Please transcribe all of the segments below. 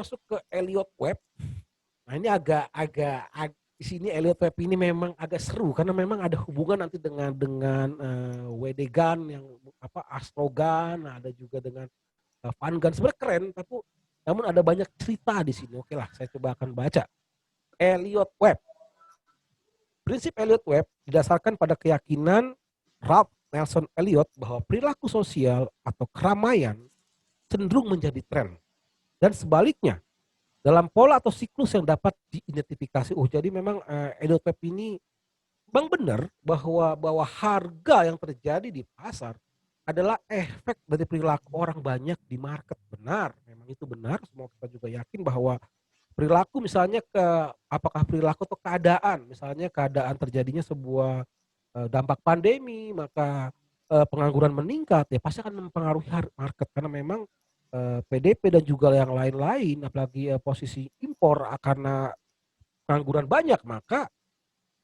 masuk ke Elliott Wave. Nah ini di sini Elliott Wave ini memang agak seru karena memang ada hubungan nanti dengan WD Gun yang Astro Gun, ada juga dengan Van Gun. Sebenarnya keren, tapi namun ada banyak cerita di sini. Oke lah, saya coba akan baca. Elliott Wave. Prinsip Elliott Wave didasarkan pada keyakinan Ralph Nelson Elliott bahwa perilaku sosial atau keramaian cenderung menjadi tren. Dan sebaliknya, dalam pola atau siklus yang dapat diidentifikasi. Jadi memang Elliott Wave ini bang benar bahwa harga yang terjadi di pasar adalah efek dari perilaku orang banyak di market. Benar, memang itu benar. Semua kita juga yakin bahwa perilaku misalnya apakah perilaku atau keadaan, misalnya keadaan terjadinya sebuah dampak pandemi, maka pengangguran meningkat, ya pasti akan mempengaruhi market karena memang PDP dan juga yang lain-lain, apalagi posisi impor karena pengangguran banyak, maka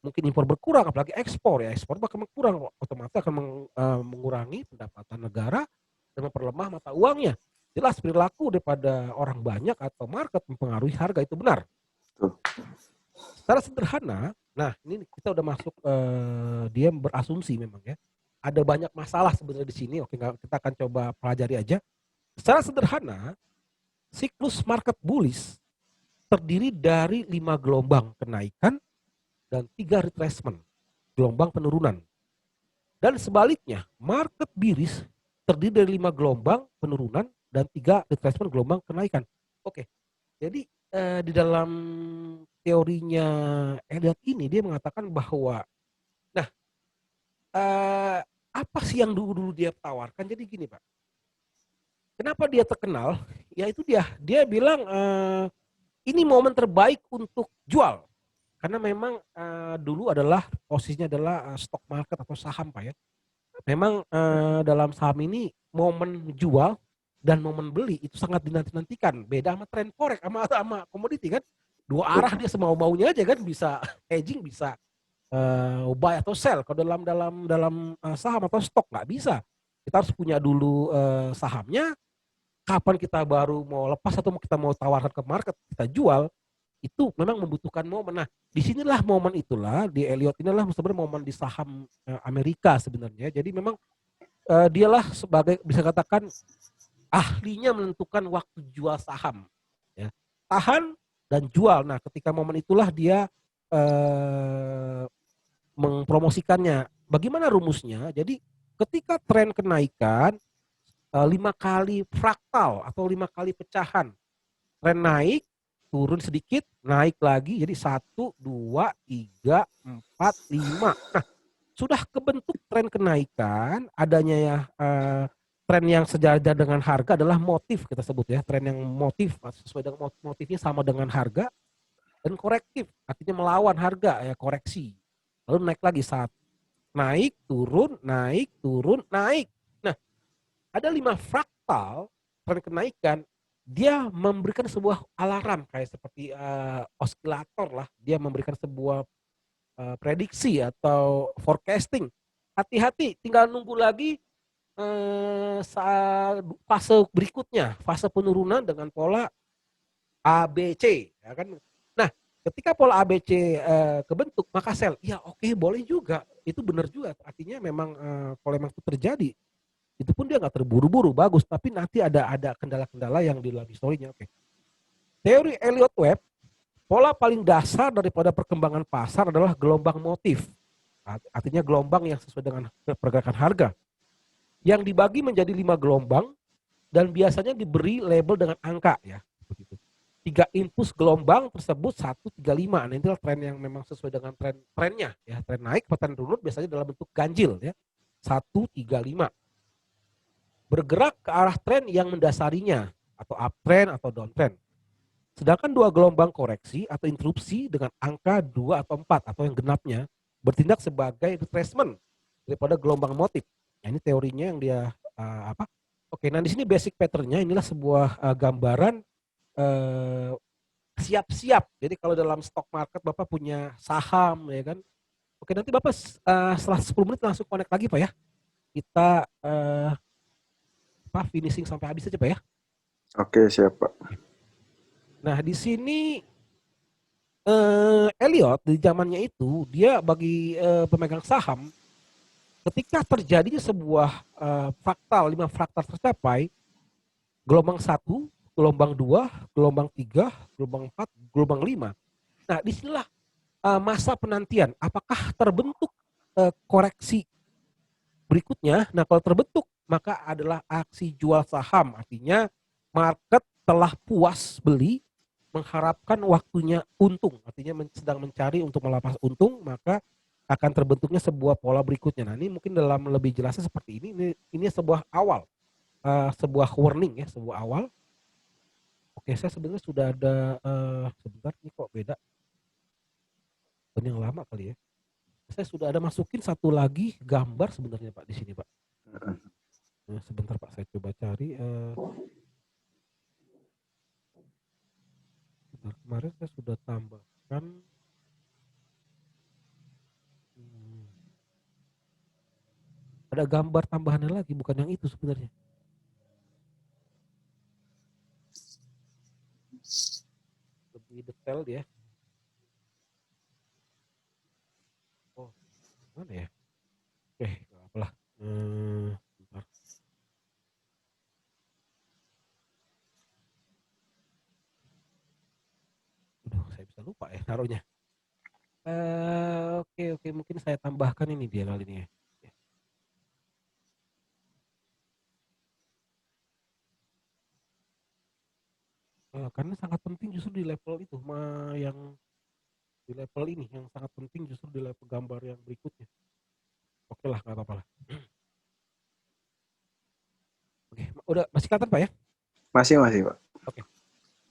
mungkin impor berkurang, apalagi ekspor bakal berkurang, otomatis akan mengurangi pendapatan negara dan memperlemah mata uangnya. Jelas perilaku daripada orang banyak atau market mempengaruhi harga, itu benar. Secara sederhana, nah ini kita udah masuk, dia berasumsi memang ya. Ada banyak masalah sebenarnya di sini. Oke, kita akan coba pelajari aja. Secara sederhana, siklus market bullish terdiri dari 5 gelombang kenaikan dan 3 retracement, gelombang penurunan. Dan sebaliknya, market bearish terdiri dari 5 gelombang penurunan dan 3 retracement, gelombang kenaikan. Oke, jadi di dalam teorinya Elliott ini dia mengatakan bahwa, nah apa sih yang dulu dia tawarkan? Jadi gini Pak, kenapa dia terkenal? Yaitu dia bilang ini momen terbaik untuk jual. Karena memang dulu adalah posisinya adalah stock market atau saham Pak ya. Memang dalam saham ini momen jual dan momen beli itu sangat dinanti-nantikan. Beda sama tren forex sama komoditi kan. Dua arah dia semau-maunya aja kan, bisa hedging, bisa buy atau sell. Kalau dalam saham atau stok nggak bisa. Kita harus punya dulu sahamnya. Kapan kita baru mau lepas atau kita mau tawarkan ke market, kita jual, itu memang membutuhkan momen. Nah, disinilah momen itulah di Elliott inilah sebenarnya momen di saham Amerika sebenarnya. Jadi memang dialah sebagai bisa katakan ahlinya menentukan waktu jual saham. Ya. Tahan dan jual. Nah, ketika momen itulah dia mempromosikannya. Bagaimana rumusnya? Jadi ketika tren kenaikan 5 kali fraktal atau 5 kali pecahan, tren naik, turun sedikit, naik lagi, jadi 1, 2, 3, 4, 5. Nah, sudah kebentuk tren kenaikan, adanya ya tren yang sejajar dengan harga adalah motif, kita sebut ya, tren yang motif sesuai dengan motifnya sama dengan harga, dan korektif artinya melawan harga ya, koreksi, lalu naik lagi, saat naik turun naik. Nah, ada 5 fraktal tren kenaikan. Dia memberikan sebuah alarm kayak seperti osilator lah. Dia memberikan sebuah prediksi atau forecasting. Hati-hati, tinggal nunggu lagi saat fase berikutnya, fase penurunan dengan pola ABC, ya kan? Nah, ketika pola ABC kebentuk, maka sell. Ya oke, boleh juga, itu benar juga. Artinya memang kalau memang itu terjadi, itu pun dia nggak terburu-buru, bagus. Tapi nanti ada kendala-kendala yang di dalam historinya. Oke. Teori Elliott Wave, pola paling dasar daripada perkembangan pasar adalah gelombang motif. Artinya gelombang yang sesuai dengan pergerakan harga. Yang dibagi menjadi 5 gelombang dan biasanya diberi label dengan angka ya. Begitu. 3 impuls gelombang tersebut 135. Nah, inilah tren yang memang sesuai dengan trennya ya. Tren naik atau tren turun biasanya dalam bentuk ganjil ya. 135. Bergerak ke arah tren yang mendasarinya atau uptrend atau downtrend. Sedangkan 2 gelombang koreksi atau interupsi dengan angka 2 atau 4 atau yang genapnya bertindak sebagai retracement daripada gelombang motif. Nah, ini teorinya yang dia apa? Oke, nah di sini basic patternnya inilah sebuah gambaran siap-siap. Jadi kalau dalam stock market Bapak punya saham ya kan. Oke, nanti Bapak setelah 10 menit langsung connect lagi Pak ya. Kita finishing sampai habis aja Pak ya. Oke, siap Pak. Nah, di sini Elliot di zamannya itu dia bagi pemegang saham ketika terjadinya sebuah fraktal 5 fraktal tercapai, gelombang satu, gelombang 2, gelombang 3, gelombang 4, gelombang 5. Nah, disinilah masa penantian. Apakah terbentuk koreksi berikutnya? Nah, kalau terbentuk maka adalah aksi jual saham. Artinya market telah puas beli, mengharapkan waktunya untung. Artinya sedang mencari untuk melepas untung, maka akan terbentuknya sebuah pola berikutnya. Nah, ini mungkin dalam lebih jelasnya seperti ini. Ini sebuah awal, sebuah warning ya, sebuah awal. Oke, saya sebenarnya sudah ada sebentar ini kok beda. Ini yang lama kali ya. Saya sudah ada masukin satu lagi gambar sebenarnya Pak di sini Pak. Nah, sebentar Pak, saya coba cari. Kemarin saya sudah tambahkan. Ada gambar tambahannya lagi, bukan yang itu sebenarnya. Lebih detail dia. Oh, mana ya? Oke, nggak apalah. Bentar. Aduh, saya bisa lupa ya taruhnya. Oke, mungkin saya tambahkan ini dia kali ini ya. Karena sangat penting justru di level itu, yang di level ini yang sangat penting justru di level gambar yang berikutnya. Oke lah, nggak apa-apa lah. Oke, udah masih kelihatan Pak ya? Masih Pak. Oke.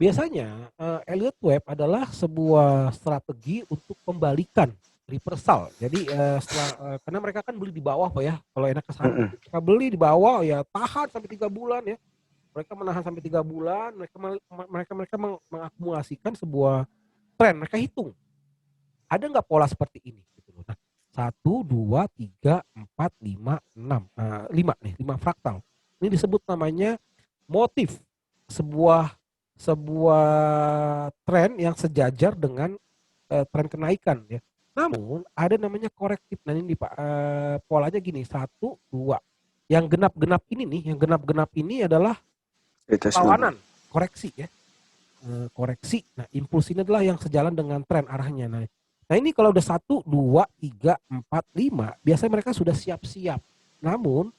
Biasanya Elliott Wave adalah sebuah strategi untuk pembalikan reversal. Jadi setelah karena mereka kan beli di bawah Pak ya. Kalau enak ke saham mereka beli di bawah ya tahan sampai 3 bulan ya. Mereka menahan sampai 3 bulan, mereka mengakumulasikan sebuah tren, mereka hitung. Ada nggak pola seperti ini gitu loh. Nah, 1 2 3 4 5 6 5 fraktal. Ini disebut namanya motif sebuah tren yang sejajar dengan tren kenaikan ya. Namun ada namanya korektif. Nah ini Pak, polanya gini 1 2. Yang genap-genap ini nih, yang genap-genap ini adalah perlawanan, koreksi ya. Koreksi. Nah, impuls ini adalah yang sejalan dengan tren arahnya. Nah ini kalau udah 1 2 3 4 5, biasanya mereka sudah siap-siap. Namun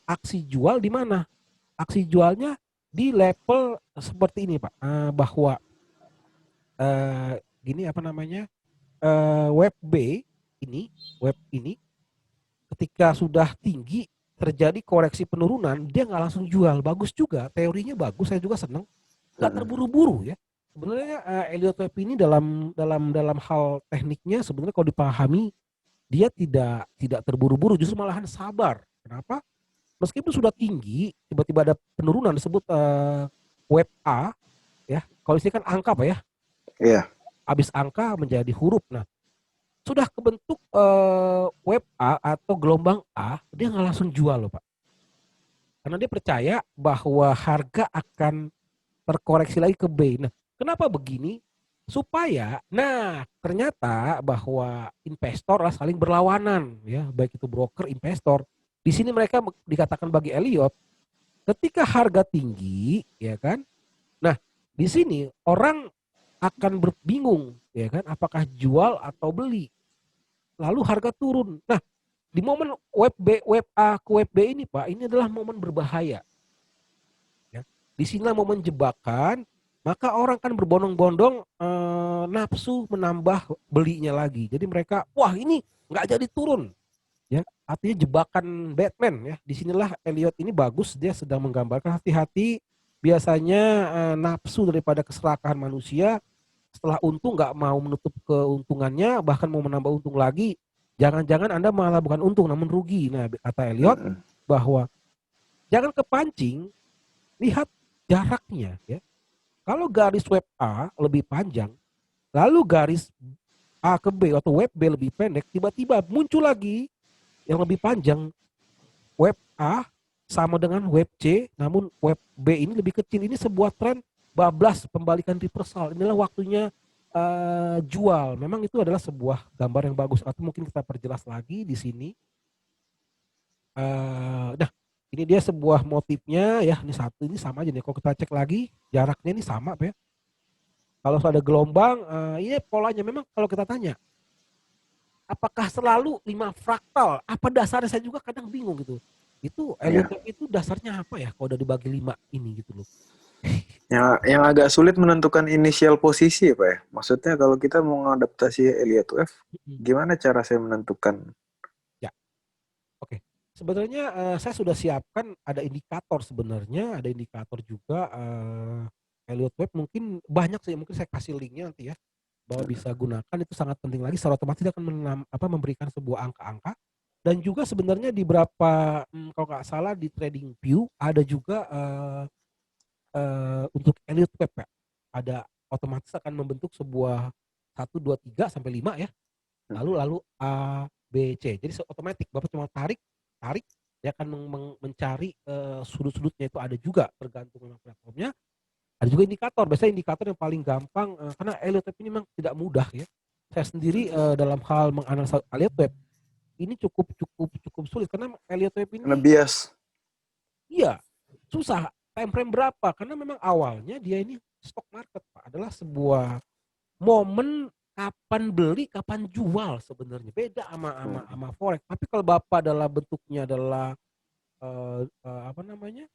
aksi jual di mana? Aksi jualnya di level seperti ini Pak, bahwa gini apa namanya, web ini ketika sudah tinggi terjadi koreksi penurunan, dia nggak langsung jual. Bagus juga, teorinya bagus, saya juga senang. Nggak terburu-buru ya. Sebenarnya Elliott Wave ini dalam hal tekniknya sebenarnya kalau dipahami dia tidak terburu-buru, justru malahan sabar. Kenapa? Meskipun sudah tinggi, tiba-tiba ada penurunan disebut web A ya. Kalau istilah kan angka Pak ya. Iya. Habis angka menjadi huruf. Nah, sudah kebentuk web A atau gelombang A, dia nggak langsung jual loh Pak. Karena dia percaya bahwa harga akan terkoreksi lagi ke B. Nah, kenapa begini? Supaya, ternyata bahwa investor lah saling berlawanan ya, baik itu broker, investor. Di sini mereka dikatakan bagi Elliott, ketika harga tinggi, ya kan? Nah, di sini orang akan berbingung, ya kan? Apakah jual atau beli? Lalu harga turun. Nah, di momen web A ke web B ini Pak, ini adalah momen berbahaya. Ya. Di sinilah momen jebakan, maka orang kan berbondong-bondong nafsu menambah belinya lagi. Jadi mereka, wah ini nggak jadi turun. Ya, artinya jebakan Batman ya. Disinilah Elliott ini bagus, dia sedang menggambarkan hati-hati biasanya nafsu daripada keserakahan manusia setelah untung nggak mau menutup keuntungannya, bahkan mau menambah untung lagi. Jangan-jangan Anda malah bukan untung namun rugi. Nah, kata Elliott bahwa jangan kepancing, lihat jaraknya ya. Kalau garis web A lebih panjang, lalu garis A ke B atau web B lebih pendek, tiba-tiba muncul lagi yang lebih panjang, web A sama dengan web C, namun web B ini lebih kecil. Ini sebuah tren bablas pembalikan reversal. Inilah waktunya jual. Memang itu adalah sebuah gambar yang bagus. Atau mungkin kita perjelas lagi di sini. Nah, ini dia sebuah motifnya ya. Ini satu, ini sama aja nih. Kalau kita cek lagi, jaraknya ini sama, Pak ya. Kalau ada gelombang, ini polanya. Memang kalau kita tanya, apakah selalu 5 fraktal? Apa dasarnya, saya juga kadang bingung gitu. Itu Elliott Iya. wave itu dasarnya apa ya kalau udah dibagi 5 ini gitu loh. Yang agak sulit menentukan inisial posisi ya Pak ya. Maksudnya kalau kita mau mengadaptasi Elliott wave, gimana cara saya menentukan? Ya, oke. Sebenarnya saya sudah siapkan ada indikator sebenarnya, ada indikator juga Elliott wave mungkin banyak sih, mungkin saya kasih linknya nanti ya, bahwa bisa gunakan itu sangat penting lagi secara otomatis dia akan memberikan sebuah angka-angka dan juga sebenarnya di beberapa kalau nggak salah di TradingView ada juga untuk Elliott wave ya. Ada otomatis akan membentuk sebuah 1, 2, 3 sampai 5 ya. Lalu A, B, C. Jadi otomatis Bapak cuma tarik, dia akan mencari sudut-sudutnya itu ada juga tergantung memang platformnya. Ada juga indikator. Biasanya indikator yang paling gampang karena Elliott wave ini memang tidak mudah ya. Saya sendiri dalam hal menganalisa Elliott wave ini cukup sulit karena Elliott wave Karena ini bias. iya susah. Time frame berapa? Karena memang awalnya dia ini stock market Pak, adalah sebuah momen kapan beli, kapan jual sebenarnya. Beda sama forex. Tapi kalau Bapak dalam bentuknya adalah apa namanya?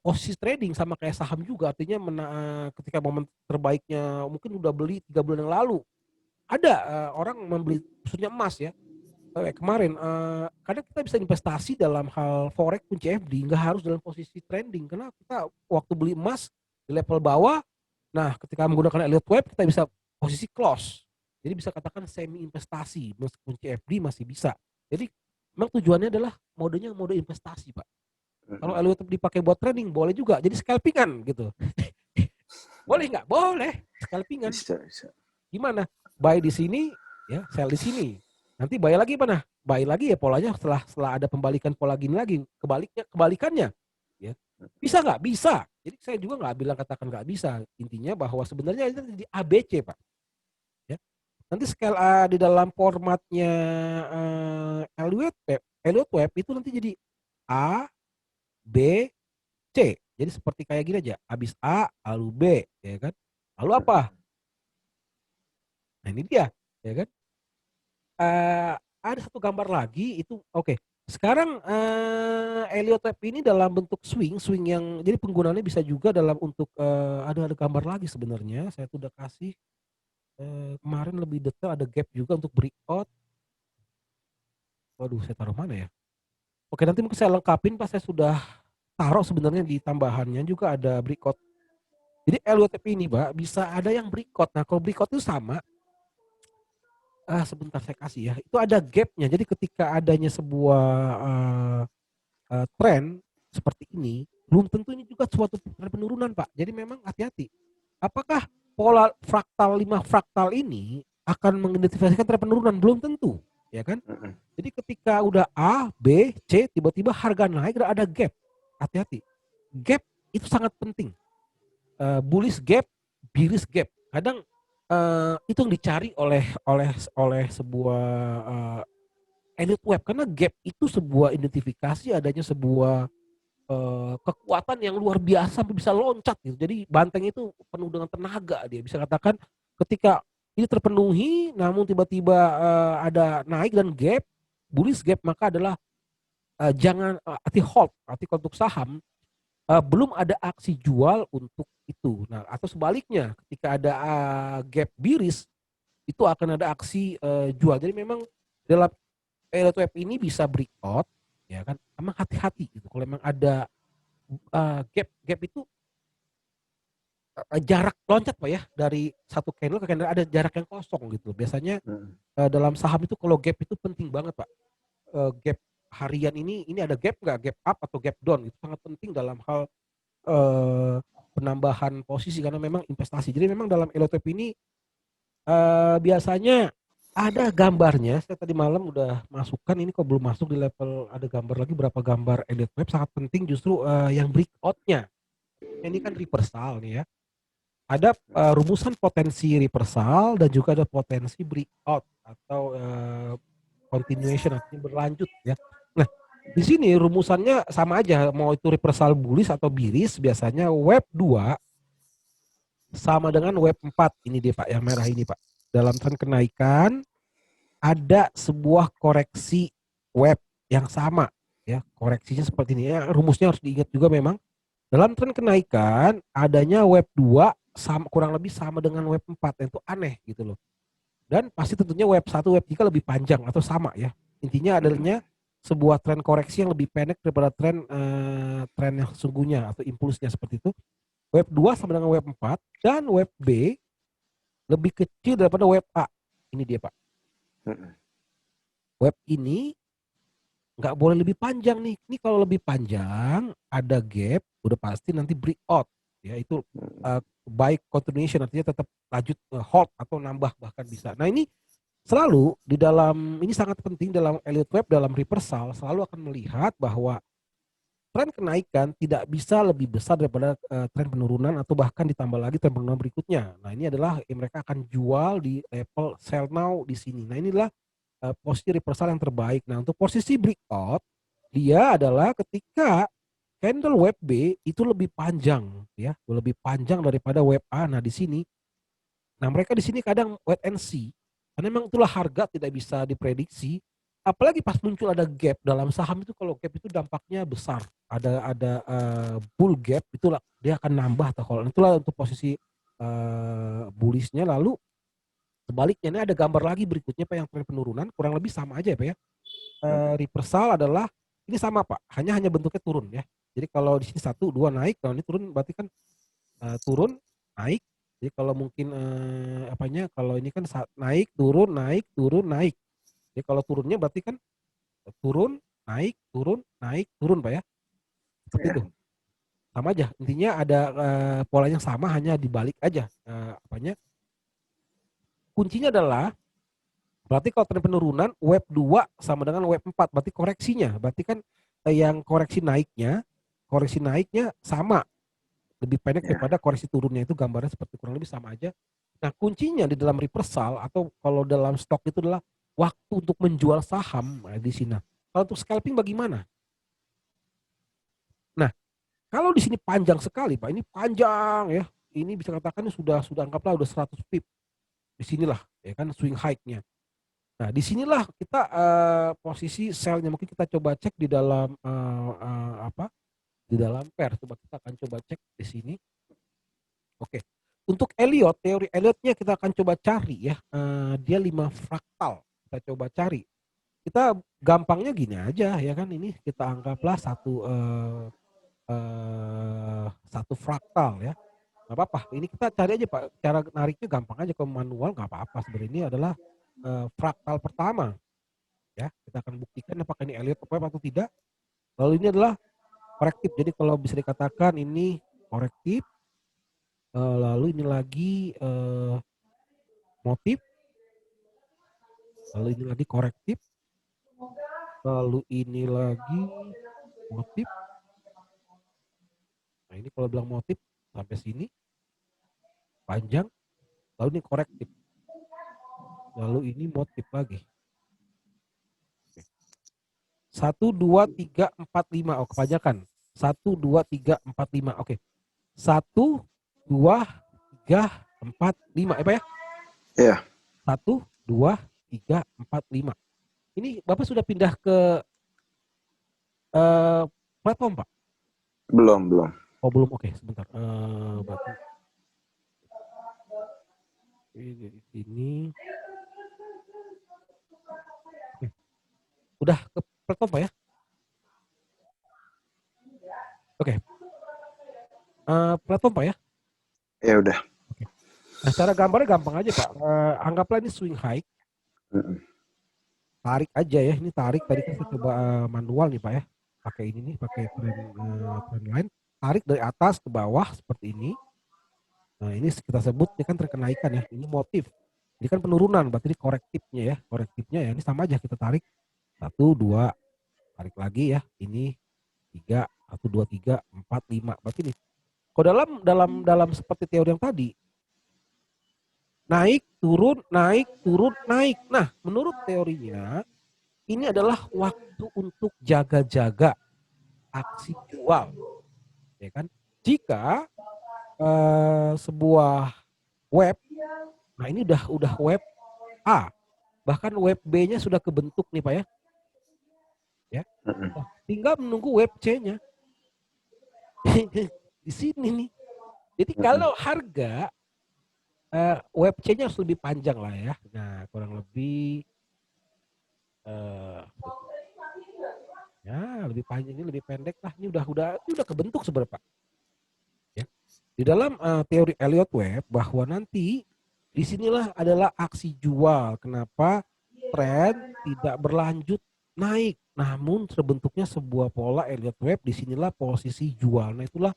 Posisi trading sama kayak saham juga, artinya ketika momen terbaiknya mungkin udah beli 3 bulan yang lalu. Ada orang membeli khususnya emas ya. Kemarin kadang kita bisa investasi dalam hal forex pun CFD, nggak harus dalam posisi trending karena kita waktu beli emas di level bawah. Nah, ketika menggunakan Elliott wave kita bisa posisi close. Jadi bisa katakan semi investasi meskipun CFD masih bisa. Jadi memang tujuannya adalah modenya mode investasi, Pak. Kalau Elliott wave dipakai buat trading boleh juga. Jadi scalpingan gitu. Boleh nggak? Boleh. Scalpingan. Bisa. Gimana? Buy di sini, ya, sell di sini. Nanti buy lagi mana? Buy lagi ya polanya setelah ada pembalikan pola gini lagi. Kebalikannya, ya. Bisa nggak? Bisa. Jadi saya juga nggak bilang katakan nggak bisa. Intinya bahwa sebenarnya itu di ABC Pak. Ya. Nanti scale di dalam formatnya Elliott wave itu nanti jadi A, B, C. Jadi seperti kayak gini aja. Habis A, lalu B, ya kan? Lalu apa? Nah ini dia, ya kan? Ada satu gambar lagi itu oke. Sekarang Elliott wave ini dalam bentuk swing yang jadi penggunaannya bisa juga dalam untuk ada gambar lagi sebenarnya. Saya tuh udah kasih kemarin lebih detail, ada gap juga untuk breakout. Waduh, saya taruh mana ya? Oke, nanti mungkin saya lengkapin pas saya sudah taruh sebenarnya di tambahannya juga ada breakout. Jadi Elliott wave ini, Pak, bisa ada yang breakout. Nah, kalau breakout itu sama sebentar saya kasih ya. Itu ada gapnya. Jadi ketika adanya sebuah tren seperti ini, belum tentu ini juga suatu tren penurunan, Pak. Jadi memang hati-hati. Apakah pola fraktal 5 fraktal ini akan mengidentifikasikan tren penurunan? Belum tentu, ya kan? Jadi ketika udah A, B, C, tiba-tiba harga naik ada gap. Hati-hati. Gap itu sangat penting. Bullish gap, bearish gap. Kadang itu yang dicari oleh sebuah Elliott wave karena gap itu sebuah identifikasi adanya sebuah kekuatan yang luar biasa sampai bisa loncat gitu. Jadi banteng itu penuh dengan tenaga, dia bisa katakan ketika ini terpenuhi namun tiba-tiba ada naik dan gap, bullish gap, maka adalah jangan hold artikel untuk saham belum ada aksi jual untuk itu. Nah, atau sebaliknya ketika ada gap bearish itu akan ada aksi jual. Jadi memang dalam Elliott wave ini bisa breakout, ya kan? Emang hati-hati gitu. Kalau memang ada gap itu jarak loncat Pak ya dari satu candle ke candle ada jarak yang kosong gitu. Biasanya dalam saham itu kalau gap itu penting banget Pak. Gap harian ini ada gap nggak? Gap up atau gap down itu sangat penting dalam hal penambahan posisi karena memang investasi. Jadi memang dalam Elliott wave ini biasanya ada gambarnya. Saya tadi malam udah masukkan, ini kok belum masuk di level ada gambar lagi berapa gambar Elliott wave sangat penting justru yang breakoutnya. Ini kan reversal nih ya. ada rumusan potensi reversal dan juga ada potensi breakout atau continuation, artinya berlanjut ya. Nah, di sini rumusannya sama aja, mau itu reversal bullish atau bearish, biasanya web 2 sama dengan web 4. Ini dia Pak, yang merah ini Pak. Dalam tren kenaikan ada sebuah koreksi web yang sama ya, koreksinya seperti ini ya. Rumusnya harus diingat juga memang. Dalam tren kenaikan adanya web 2 sama, kurang lebih sama dengan web 4, itu aneh gitu loh. Dan pasti tentunya web 1, web 3 lebih panjang atau sama ya. Intinya adanya sebuah tren koreksi yang lebih pendek daripada tren yang sesungguhnya atau impulsnya seperti itu. Web 2 sama dengan web 4 dan web B lebih kecil daripada web A. Ini dia Pak. Web ini nggak boleh lebih panjang nih. Ini kalau lebih panjang ada gap, udah pasti nanti breakout. Ya itu baik continuation, artinya tetap lanjut hold atau nambah bahkan bisa. Nah ini selalu di dalam, ini sangat penting dalam Elliott Wave, dalam reversal selalu akan melihat bahwa tren kenaikan tidak bisa lebih besar daripada tren penurunan atau bahkan ditambah lagi tren penurunan berikutnya. Nah ini adalah mereka akan jual di level sell now di sini. Nah inilah posisi reversal yang terbaik. Nah untuk posisi breakout dia adalah ketika candle web B itu lebih panjang ya, lebih panjang daripada web A. Nah di sini, nah mereka di sini kadang wait and see, karena memang itulah harga tidak bisa diprediksi. Apalagi pas muncul ada gap dalam saham itu, kalau gap itu dampaknya besar. Ada bull gap, itulah dia akan nambah atau kalau itulah untuk posisi bullishnya. Lalu sebaliknya ini ada gambar lagi berikutnya Pak, yang tren penurunan kurang lebih sama aja ya Pak ya. Reversal adalah ini sama Pak, hanya bentuknya turun ya. Jadi kalau di sini 1, 2 naik, kalau ini turun berarti kan turun, naik. Jadi kalau mungkin kalau ini kan naik, turun, naik, turun, naik. Jadi kalau turunnya berarti kan turun, naik, turun Pak ya. Seperti itu. Sama aja. Intinya ada polanya sama, hanya dibalik aja kuncinya adalah berarti kalau tren penurunan web 2 sama dengan web 4, berarti koreksinya. Berarti kan yang koreksi naiknya sama, lebih pendek daripada koreksi turunnya. Itu gambarnya seperti kurang lebih sama aja. Nah kuncinya di dalam reversal atau kalau dalam stok itu adalah waktu untuk menjual saham di sini. Kalau untuk scalping bagaimana? Nah kalau di sini panjang sekali Pak, ini panjang ya. Ini bisa katakan sudah anggaplah udah 100 pip. Disinilah ya kan swing high-nya. Nah, disinilah kita posisi sell-nya mungkin kita coba cek di dalam di dalam pair. Coba kita akan coba cek di sini. Oke. Untuk Elliott, teori Elliott-nya kita akan coba cari ya. Dia 5 fraktal. Kita coba cari. Kita gampangnya gini aja ya kan, ini kita anggaplah satu fraktal ya. Nggak apa-apa. Ini kita cari aja Pak. Cara nariknya gampang aja, kalau manual nggak apa-apa. Sebenarnya ini adalah fraktal pertama. Ya, kita akan buktikan apakah ini Elliott wave atau tidak. Lalu ini adalah korektif. Jadi kalau bisa dikatakan ini korektif. Lalu ini lagi motif. Lalu ini lagi korektif. Lalu ini lagi motif. Nah ini kalau bilang motif sampai sini panjang. Lalu ini korektif. Lalu ini motif lagi. 1, 2, 3, 4, 5. Oh kepanjangan. 1, 2, 3, 4, 5. Oke. 1, 2, 3, 4, 5. Pak ya? Iya. 1, 2, 3, 4, 5. Ini Bapak sudah pindah ke platform Pak? Belum. Oh belum, oke sebentar. Berarti ini udah ke platform Pak ya? Oke. Platform Pak ya? Ya udah. Oke. Nah cara gambarnya gampang aja Pak. Anggaplah ini swing high. Tarik aja ya, ini tarik. Tadi kan saya coba manual nih Pak ya. Pakai ini nih, pakai trend line. Tarik dari atas ke bawah seperti ini. Nah ini kita sebut ini kan terkenaikan ya. Ini motif. Ini kan penurunan, berarti ini korektifnya ya. Korektifnya ya, ini sama aja kita tarik. 1, 2, tarik lagi ya. Ini 3, 1, 2, 3, 4, 5. Berarti ini Kalau dalam seperti teori yang tadi, naik, turun, naik, turun, naik. Nah, menurut teorinya ini adalah waktu untuk jaga-jaga aksi jual, ya kan? Jika sebuah web, nah ini udah web A, bahkan web B-nya sudah kebentuk nih Pak ya. Ya. Nah, tinggal menunggu web C-nya. Di sini nih. Jadi kalau harga web C-nya harus lebih panjang lah ya. Nah, kurang lebih ya lebih panjang, ini lebih pendek lah. Ini udah kebentuk sebenarnya Pak. Ya. Di dalam teori Elliott Web bahwa nanti disinilah adalah aksi jual. Kenapa tren tidak berlanjut naik, namun terbentuknya sebuah pola Elliott Web. Disinilah posisi jual. Nah itulah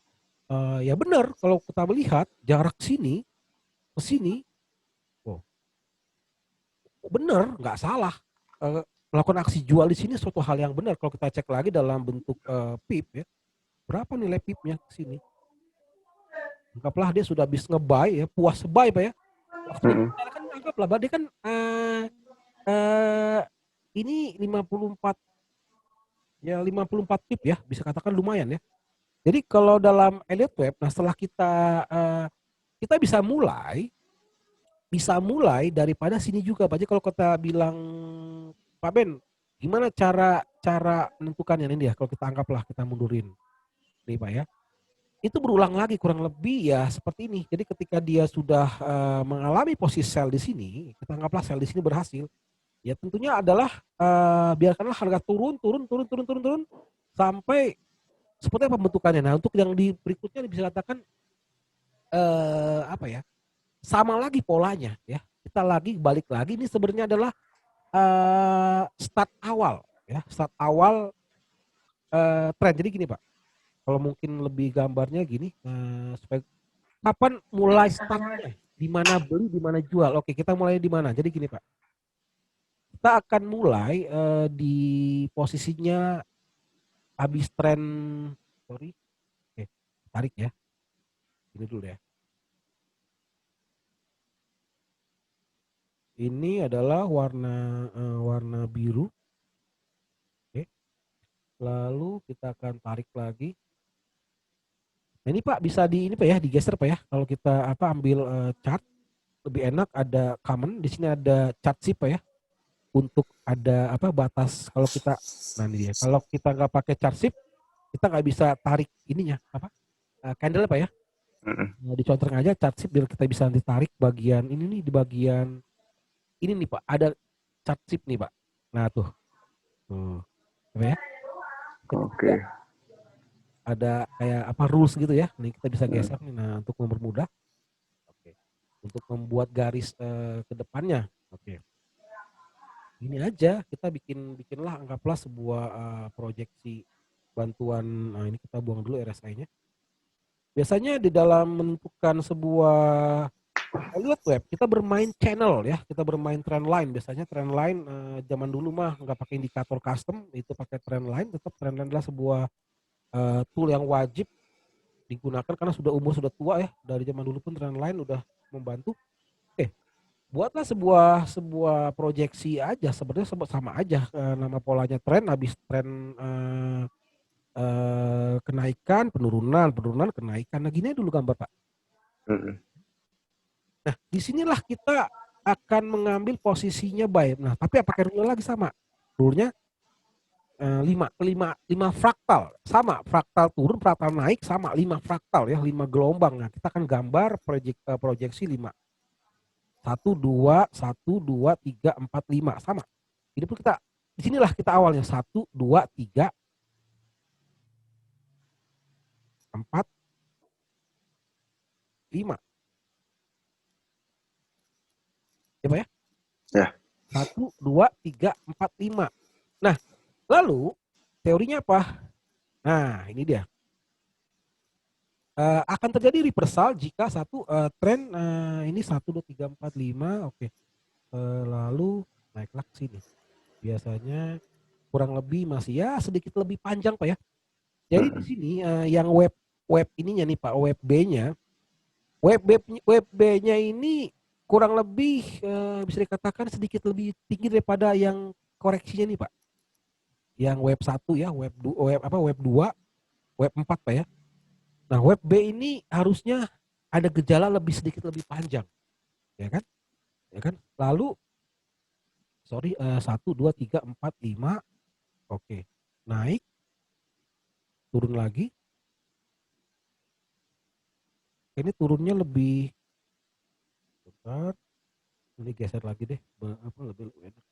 ya benar kalau kita melihat jarak sini ke sini, oh benar nggak salah. Melakukan aksi jual di sini suatu hal yang benar. Kalau kita cek lagi dalam bentuk pip ya, berapa nilai pipnya ke sini? Anggaplah dia sudah habis ngebuy ya, puas buy Pak ya. Waktunya kan anggaplah dia kan ini 54 ya 54 pip ya, bisa katakan lumayan ya. Jadi kalau dalam Elliott Web, nah setelah kita bisa mulai daripada sini juga Pak. Jadi kalau kita bilang Pak Ben, gimana cara menentukannya ini ya, kalau kita anggaplah kita mundurin nih Pak ya. Itu berulang lagi kurang lebih ya seperti ini. Jadi ketika dia sudah mengalami posisi sell di sini, kita anggaplah sell di sini berhasil. Ya tentunya adalah biarkanlah harga turun sampai seperti apa pembentukannya. Nah untuk yang di berikutnya bisa katakan apa ya, sama lagi polanya ya. Kita balik lagi ini sebenarnya adalah start awal ya, start awal tren. Jadi gini Pak, kalau mungkin lebih gambarnya gini supaya kapan mulai startnya, di mana beli, di mana jual. Oke, kita mulai di mana? Jadi gini Pak, kita akan mulai di posisinya habis tren, sorry, oke, tarik ya, ini dulu ya. Ini adalah warna biru, oke. Lalu kita akan tarik lagi. Nah ini Pak bisa ini Pak ya, digeser Pak ya. Kalau kita ambil chart lebih enak, ada common di sini, ada chart sheet Pak ya. Untuk ada batas kalau kita, nah ini dia. Kalau kita nggak pakai chart sheet, kita nggak bisa tarik ininya candle Pak ya. Nah, dicontohkan aja chart sheet biar kita bisa nanti tarik bagian ini nih, di bagian ini nih Pak, ada chart sheet nih Pak. Nah tuh apa ya? Oke. Ada kayak rules gitu ya. Nih kita bisa geser nih. Nah untuk mempermudah, oke. Untuk membuat garis ke depannya, oke. Ini aja kita bikinlah anggaplah sebuah proyeksi bantuan. Nah ini kita buang dulu RSI-nya. Biasanya di dalam menentukan sebuah Elliott Web kita bermain channel ya, kita bermain trend line. Biasanya trend line zaman dulu mah nggak pakai indikator custom, itu pakai trend line. Tetap trend line adalah sebuah tool yang wajib digunakan karena umur sudah tua ya. Dari zaman dulu pun trend line udah membantu. Buatlah sebuah proyeksi aja, sebenarnya sama aja, nama polanya tren, habis tren kenaikan, penurunan, kenaikan. Nah gini dulu gambar Pak. Nah disinilah kita akan mengambil posisinya buy. Nah tapi pakai rule lagi sama, rule-nya 5 fraktal, sama fraktal turun, fraktal naik, sama 5 fraktal ya, 5 gelombang. Nah kita akan gambar proyeksi 5. 1, 2, 1, 2, 3, 4, 5 sama. Jadi pun kita disinilah kita awalnya 1, 2, 3, 4, 5. Ya Pak ya? Ya. 1, 2, 3, 4, 5. Nah lalu teorinya apa? Nah ini dia. Akan terjadi reversal jika tren ini 1, 2, 3, 4, 5, oke. Lalu naiklah ke sini. Biasanya kurang lebih masih ya sedikit lebih panjang Pak ya. Jadi di sini yang web web ininya nih Pak, web B-nya. Web B-nya ini kurang lebih bisa dikatakan sedikit lebih tinggi daripada yang koreksinya nih Pak. Yang web 1 ya, web 2, web 4 Pak ya. Nah, web B ini harusnya ada gejala lebih sedikit lebih panjang, ya kan? Ya kan? Lalu sorry 1 2 3 4 5 oke. Naik, turun lagi. Ini turunnya lebih bentar, ini geser lagi deh, lebih enak.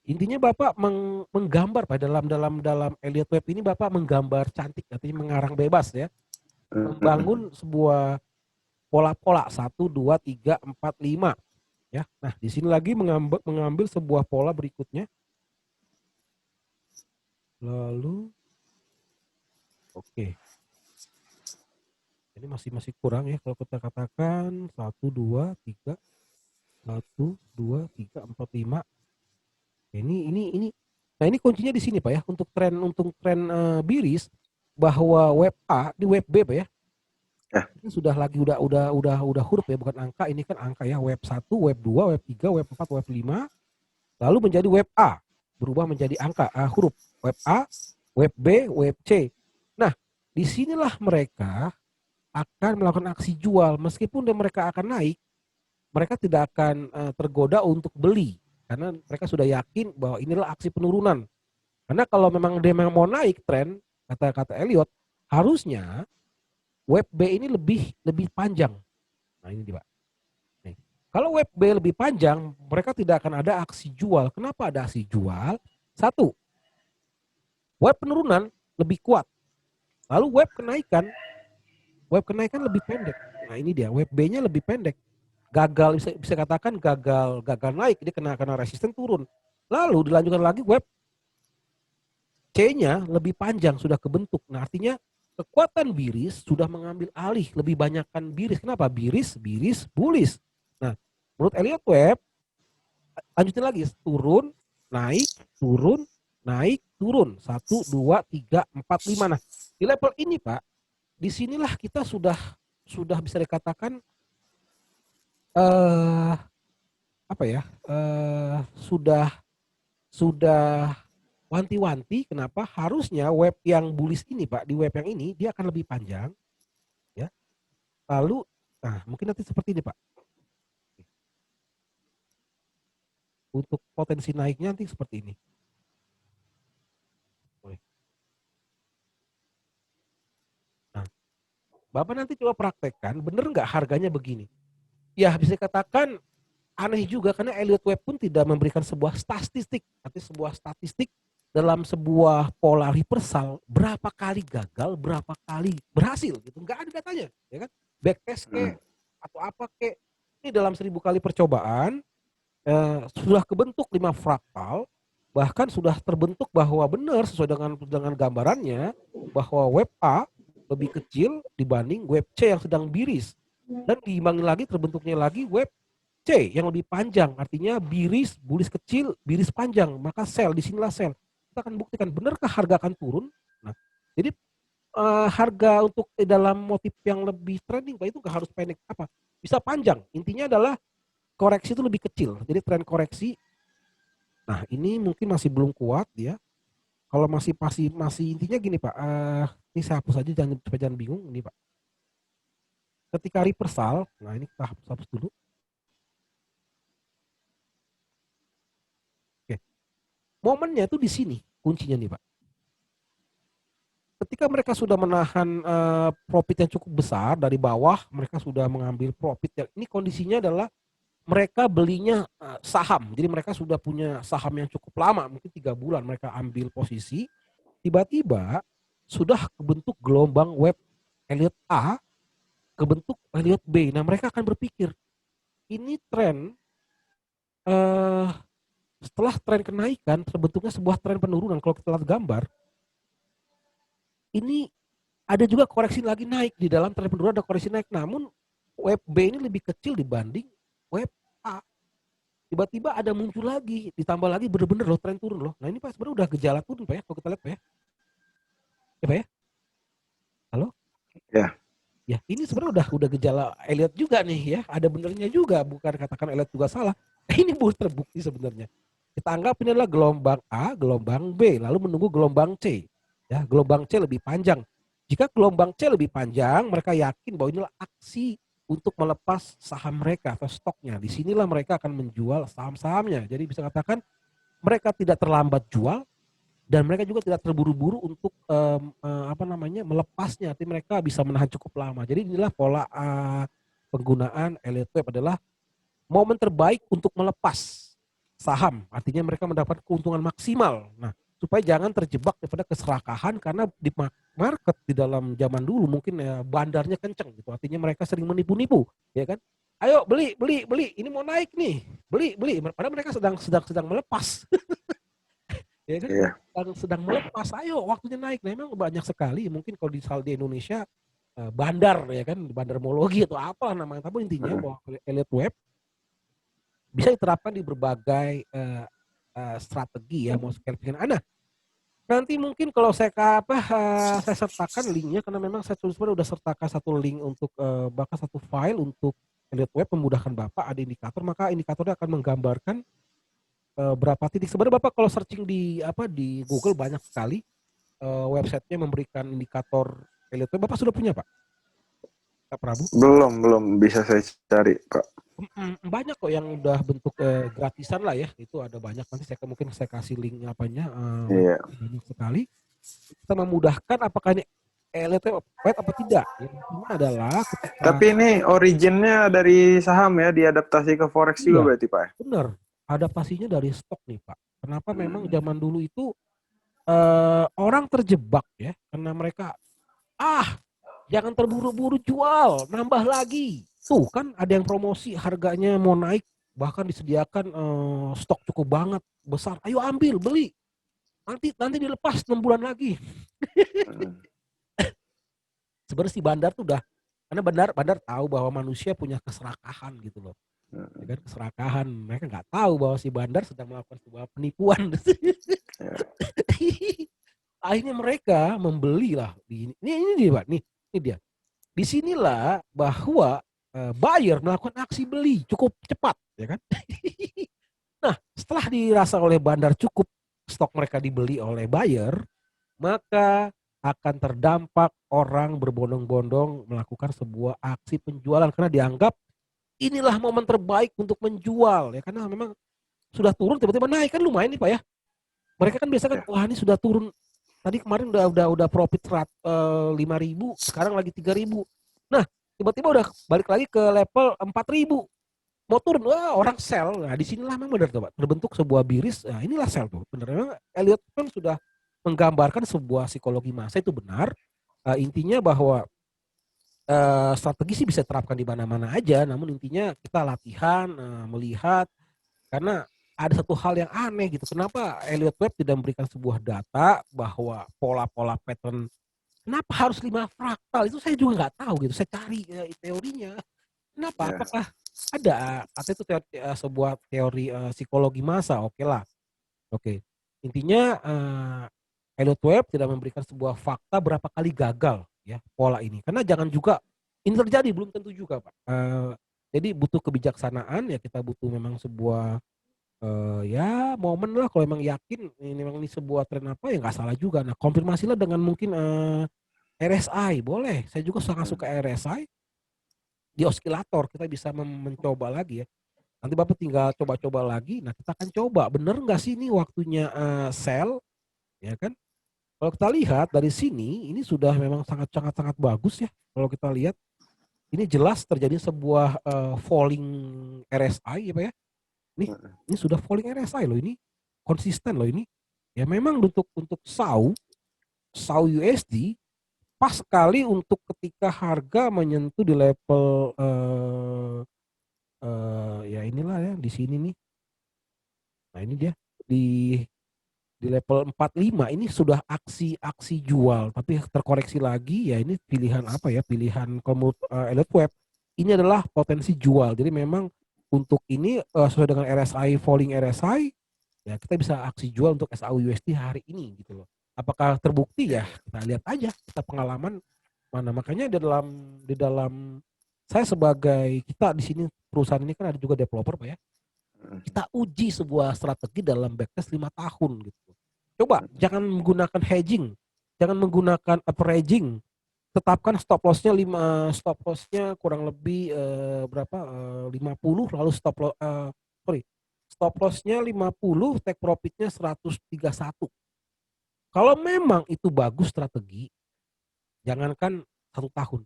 Intinya Bapak menggambar Pak dalam Elliott Web ini Bapak menggambar cantik, artinya mengarang bebas ya. Membangun sebuah pola-pola 1 2 3 4 5 ya. Nah, di sini lagi mengambil sebuah pola berikutnya. Lalu oke. Ini masih kurang ya kalau kita katakan 1 2 3 1 2 3 4 5. Ini. Nah, ini kuncinya di sini Pak ya, untuk tren Biris bahwa web A di web B Pak ya. Ya. Ini sudah lagi udah huruf ya, bukan angka. Ini kan angka ya, web 1, web 2, web 3, web 4, web 5. Lalu menjadi web A, berubah menjadi angka huruf. Web A, web B, web C. Nah, disinilah mereka akan melakukan aksi jual, meskipun mereka akan naik, mereka tidak akan tergoda untuk beli karena mereka sudah yakin bahwa inilah aksi penurunan. Karena kalau memang dia memang mau naik tren, kata Elliot, harusnya web B ini lebih panjang. Nah, ini Pak. Nih. Kalau web B lebih panjang, mereka tidak akan ada aksi jual. Kenapa ada aksi jual? Satu, web penurunan lebih kuat. Lalu web kenaikan lebih pendek. Nah, ini dia, web B-nya lebih pendek. Gagal, bisa katakan gagal naik, dia kena resisten turun. Lalu dilanjutkan lagi, web C-nya lebih panjang, sudah kebentuk. Nah, artinya kekuatan Biris sudah mengambil alih, lebih banyakkan Biris. Kenapa? Biris bullish. Nah, menurut Elliott Web, lanjutin lagi, turun, naik, turun, naik, turun. 1, 2, 3, 4, 5. Nah, di level ini Pak, disinilah kita sudah bisa dikatakan apa ya, sudah wanti-wanti kenapa harusnya web yang bullish ini Pak, di web yang ini dia akan lebih panjang ya. Lalu nah, mungkin nanti seperti ini Pak. Untuk potensi naiknya nanti seperti ini. Nah, Bapak nanti coba praktekkan, bener nggak harganya begini? Ya, bisa dikatakan aneh juga karena Elliott Web pun tidak memberikan sebuah statistik, artinya sebuah statistik dalam sebuah pola reversal berapa kali gagal, berapa kali berhasil gitu. Nggak ada datanya, ya kan? Backtest kek atau apa kek. Ini dalam 1000 kali percobaan sudah kebentuk 5 fraktal, bahkan sudah terbentuk bahwa benar sesuai dengan gambarannya bahwa web A lebih kecil dibanding web C yang sedang biris. Dan diimbangi lagi terbentuknya lagi web C yang lebih panjang, artinya biris, bullish kecil, biris panjang, maka sell, disinilah sell. Kita akan buktikan benarkah harga akan turun. Nah, jadi harga untuk dalam motif yang lebih trending Pak itu nggak harus pendek apa, bisa panjang. Intinya adalah koreksi itu lebih kecil. Jadi tren koreksi. Nah, ini mungkin masih belum kuat ya. Kalau masih intinya gini Pak, ini saya hapus aja supaya jangan bingung ini Pak. Ketika reversal, nah ini kita hapus dulu. Momennya itu di sini kuncinya nih Pak. Ketika mereka sudah menahan profit yang cukup besar dari bawah, mereka sudah mengambil profit. Ini kondisinya adalah mereka belinya saham. Jadi mereka sudah punya saham yang cukup lama, mungkin 3 bulan mereka ambil posisi. Tiba-tiba sudah kebentuk gelombang web Elliott A, kebentuk Elliott B. Nah, mereka akan berpikir, ini tren setelah tren kenaikan terbentuknya sebuah tren penurunan. Kalau kita lihat gambar, ini ada juga koreksi lagi naik, di dalam tren penurunan ada koreksi naik, namun web B ini lebih kecil dibanding web A. Tiba-tiba ada muncul lagi, ditambah lagi bener-bener loh tren turun loh. Nah, ini Pak sebenarnya udah gejala turun Pak ya, kalau kita lihat Pak ya. Ya Pak ya? Halo? Ya. Ya ini sebenarnya udah gejala Elliot juga nih ya. Ada benernya juga, bukan katakan Elliot juga salah. Ini belum terbukti sebenarnya. Kita anggap ini adalah gelombang A, gelombang B, lalu menunggu gelombang C. Ya, gelombang C lebih panjang. Jika gelombang C lebih panjang, mereka yakin bahwa inilah aksi untuk melepas saham mereka atau stoknya. Disinilah mereka akan menjual saham-sahamnya. Jadi bisa katakan mereka tidak terlambat jual, dan mereka juga tidak terburu-buru untuk apa namanya melepasnya. Artinya mereka bisa menahan cukup lama. Jadi inilah pola penggunaan Elliott Wave adalah momen terbaik untuk melepas saham. Artinya mereka mendapat keuntungan maksimal. Nah, supaya jangan terjebak daripada keserakahan, karena di market di dalam zaman dulu mungkin ya bandarnya kenceng gitu. Artinya mereka sering menipu-nipu, ya kan? Ayo beli, beli, beli. Ini mau naik nih. Beli, beli. Padahal mereka sedang melepas. Ya kan, Iya. sedang melepas, ayo waktunya naik. Nah, memang banyak sekali mungkin kalau di Indonesia bandar, ya kan, bandarmologi atau apa namanya, tapi intinya bahwa Elliott Wave bisa diterapkan di berbagai strategi ya, mau sekali Anda. Nanti mungkin kalau saya sertakan linknya, karena memang saya sebenarnya udah sertakan satu link untuk bahkan satu file untuk Elliott Wave memudahkan Bapak ada indikator, maka indikatornya akan menggambarkan berapa titik. Sebenarnya Bapak kalau searching di Google banyak sekali websitenya memberikan indikator Elliott Wave. Bapak sudah punya Pak? Pak Prabu? Belum bisa saya cari, Kak. Banyak kok yang udah bentuk gratisan lah ya. Itu ada banyak, nanti mungkin saya kasih link apanya, Iya. banyak sekali. Kita memudahkan apakah ini Elliott Wave apa tidak. Yang intinya adalah ketika Tapi ini originnya dari saham ya, diadaptasi ke forex iya, juga berarti, Pak? benar. Adaptasinya dari stok nih Pak. Kenapa memang zaman dulu itu orang terjebak ya, karena mereka jangan terburu-buru jual, nambah lagi. Tuh kan ada yang promosi harganya mau naik, bahkan disediakan stok cukup banget besar. Ayo ambil, beli. Nanti dilepas 6 bulan lagi. Sebenarnya si bandar tuh udah, karena bandar tahu bahwa manusia punya keserakahan gitu loh. Ya kan, keserakahan. Mereka nggak tahu bahwa si bandar sedang melakukan sebuah penipuan. Akhirnya mereka membelilah ini dia Pak, nih ini dia. Disinilah bahwa buyer melakukan aksi beli cukup cepat, ya kan? Nah, setelah dirasa oleh bandar cukup stok mereka dibeli oleh buyer, maka akan terdampak orang berbondong-bondong melakukan sebuah aksi penjualan karena dianggap inilah momen terbaik untuk menjual, ya karena memang sudah turun tiba-tiba naik kan lumayan nih Pak ya. Mereka kan biasa kan wah ini sudah turun, tadi kemarin udah profit 5.000, sekarang lagi 3.000. Nah, tiba-tiba udah balik lagi ke level 4.000. Mau turun, wah orang sell. Nah, disinilah memang benar tuh Pak, terbentuk sebuah biris. Nah, inilah sell tuh. Benar memang Elliot kan sudah menggambarkan sebuah psikologi massa, itu benar. Intinya bahwa strategi sih bisa diterapkan di mana-mana aja, namun intinya kita latihan, melihat, karena ada satu hal yang aneh gitu. Kenapa Elliott Wave tidak memberikan sebuah data bahwa pola-pola pattern, kenapa harus 5 fraktal? Itu saya juga nggak tahu gitu. Saya cari teorinya. Kenapa? Ya. Apakah ada? Atau itu sebuah teori psikologi massa? Oke lah. Oke. Intinya Elliott Wave tidak memberikan sebuah fakta berapa kali gagal ya pola ini. Karena jangan juga ini terjadi, belum tentu juga Pak. Jadi butuh kebijaksanaan ya, kita butuh memang sebuah ya momen lah, kalau memang yakin ini memang ini sebuah tren apa ya nggak salah juga. Nah, konfirmasilah dengan mungkin RSI boleh. Saya juga sangat suka RSI di oskilator, kita bisa mencoba lagi ya. Nanti Bapak tinggal coba-coba lagi. Nah, kita akan coba bener nggak sih ini waktunya sell, ya kan? Kalau kita lihat dari sini, ini sudah memang sangat bagus ya. Kalau kita lihat, ini jelas terjadi sebuah falling RSI ya Pak ya. Ini sudah falling RSI loh, ini konsisten loh ini. Ya memang untuk SAU USD pas sekali untuk ketika harga menyentuh di level ya inilah ya di sini nih. Nah ini dia di level 45 ini sudah aksi jual, tapi terkoreksi lagi ya, ini pilihan apa ya, pilihan Elliott Wave ini adalah potensi jual. Jadi memang untuk ini sesuai dengan RSI, falling RSI ya, kita bisa aksi jual untuk SAU USD hari ini gitu loh. Apakah terbukti Iya, ya iya. kita lihat aja, kita pengalaman mana. Makanya di dalam saya sebagai kita di sini perusahaan ini kan ada juga developer Pak ya. Mm, Kita uji sebuah strategi dalam backtest 5 tahun gitu. Coba mm, jangan menggunakan hedging, jangan menggunakan averaging, tetapkan stop loss-nya stop loss-nya kurang lebih berapa 50 lalu sorry, stop loss-nya 50, take profit-nya 131. Kalau memang itu bagus strategi, jangankan 1 tahun,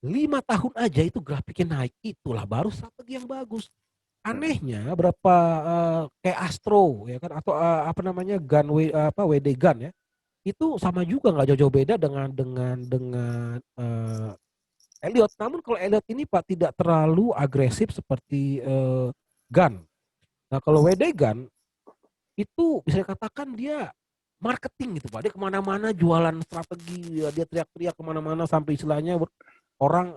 5 tahun aja itu grafiknya naik, itulah baru strategi yang bagus. mm. Anehnya berapa kayak Astro ya kan atau apa namanya WD Gun ya, itu sama juga nggak jauh-jauh beda dengan Elliot. Namun kalau Elliot ini Pak tidak terlalu agresif seperti Gun. Nah kalau WD Gun itu bisa dikatakan dia marketing gitu Pak. Dia kemana-mana jualan strategi, dia teriak-teriak kemana-mana sampai istilahnya orang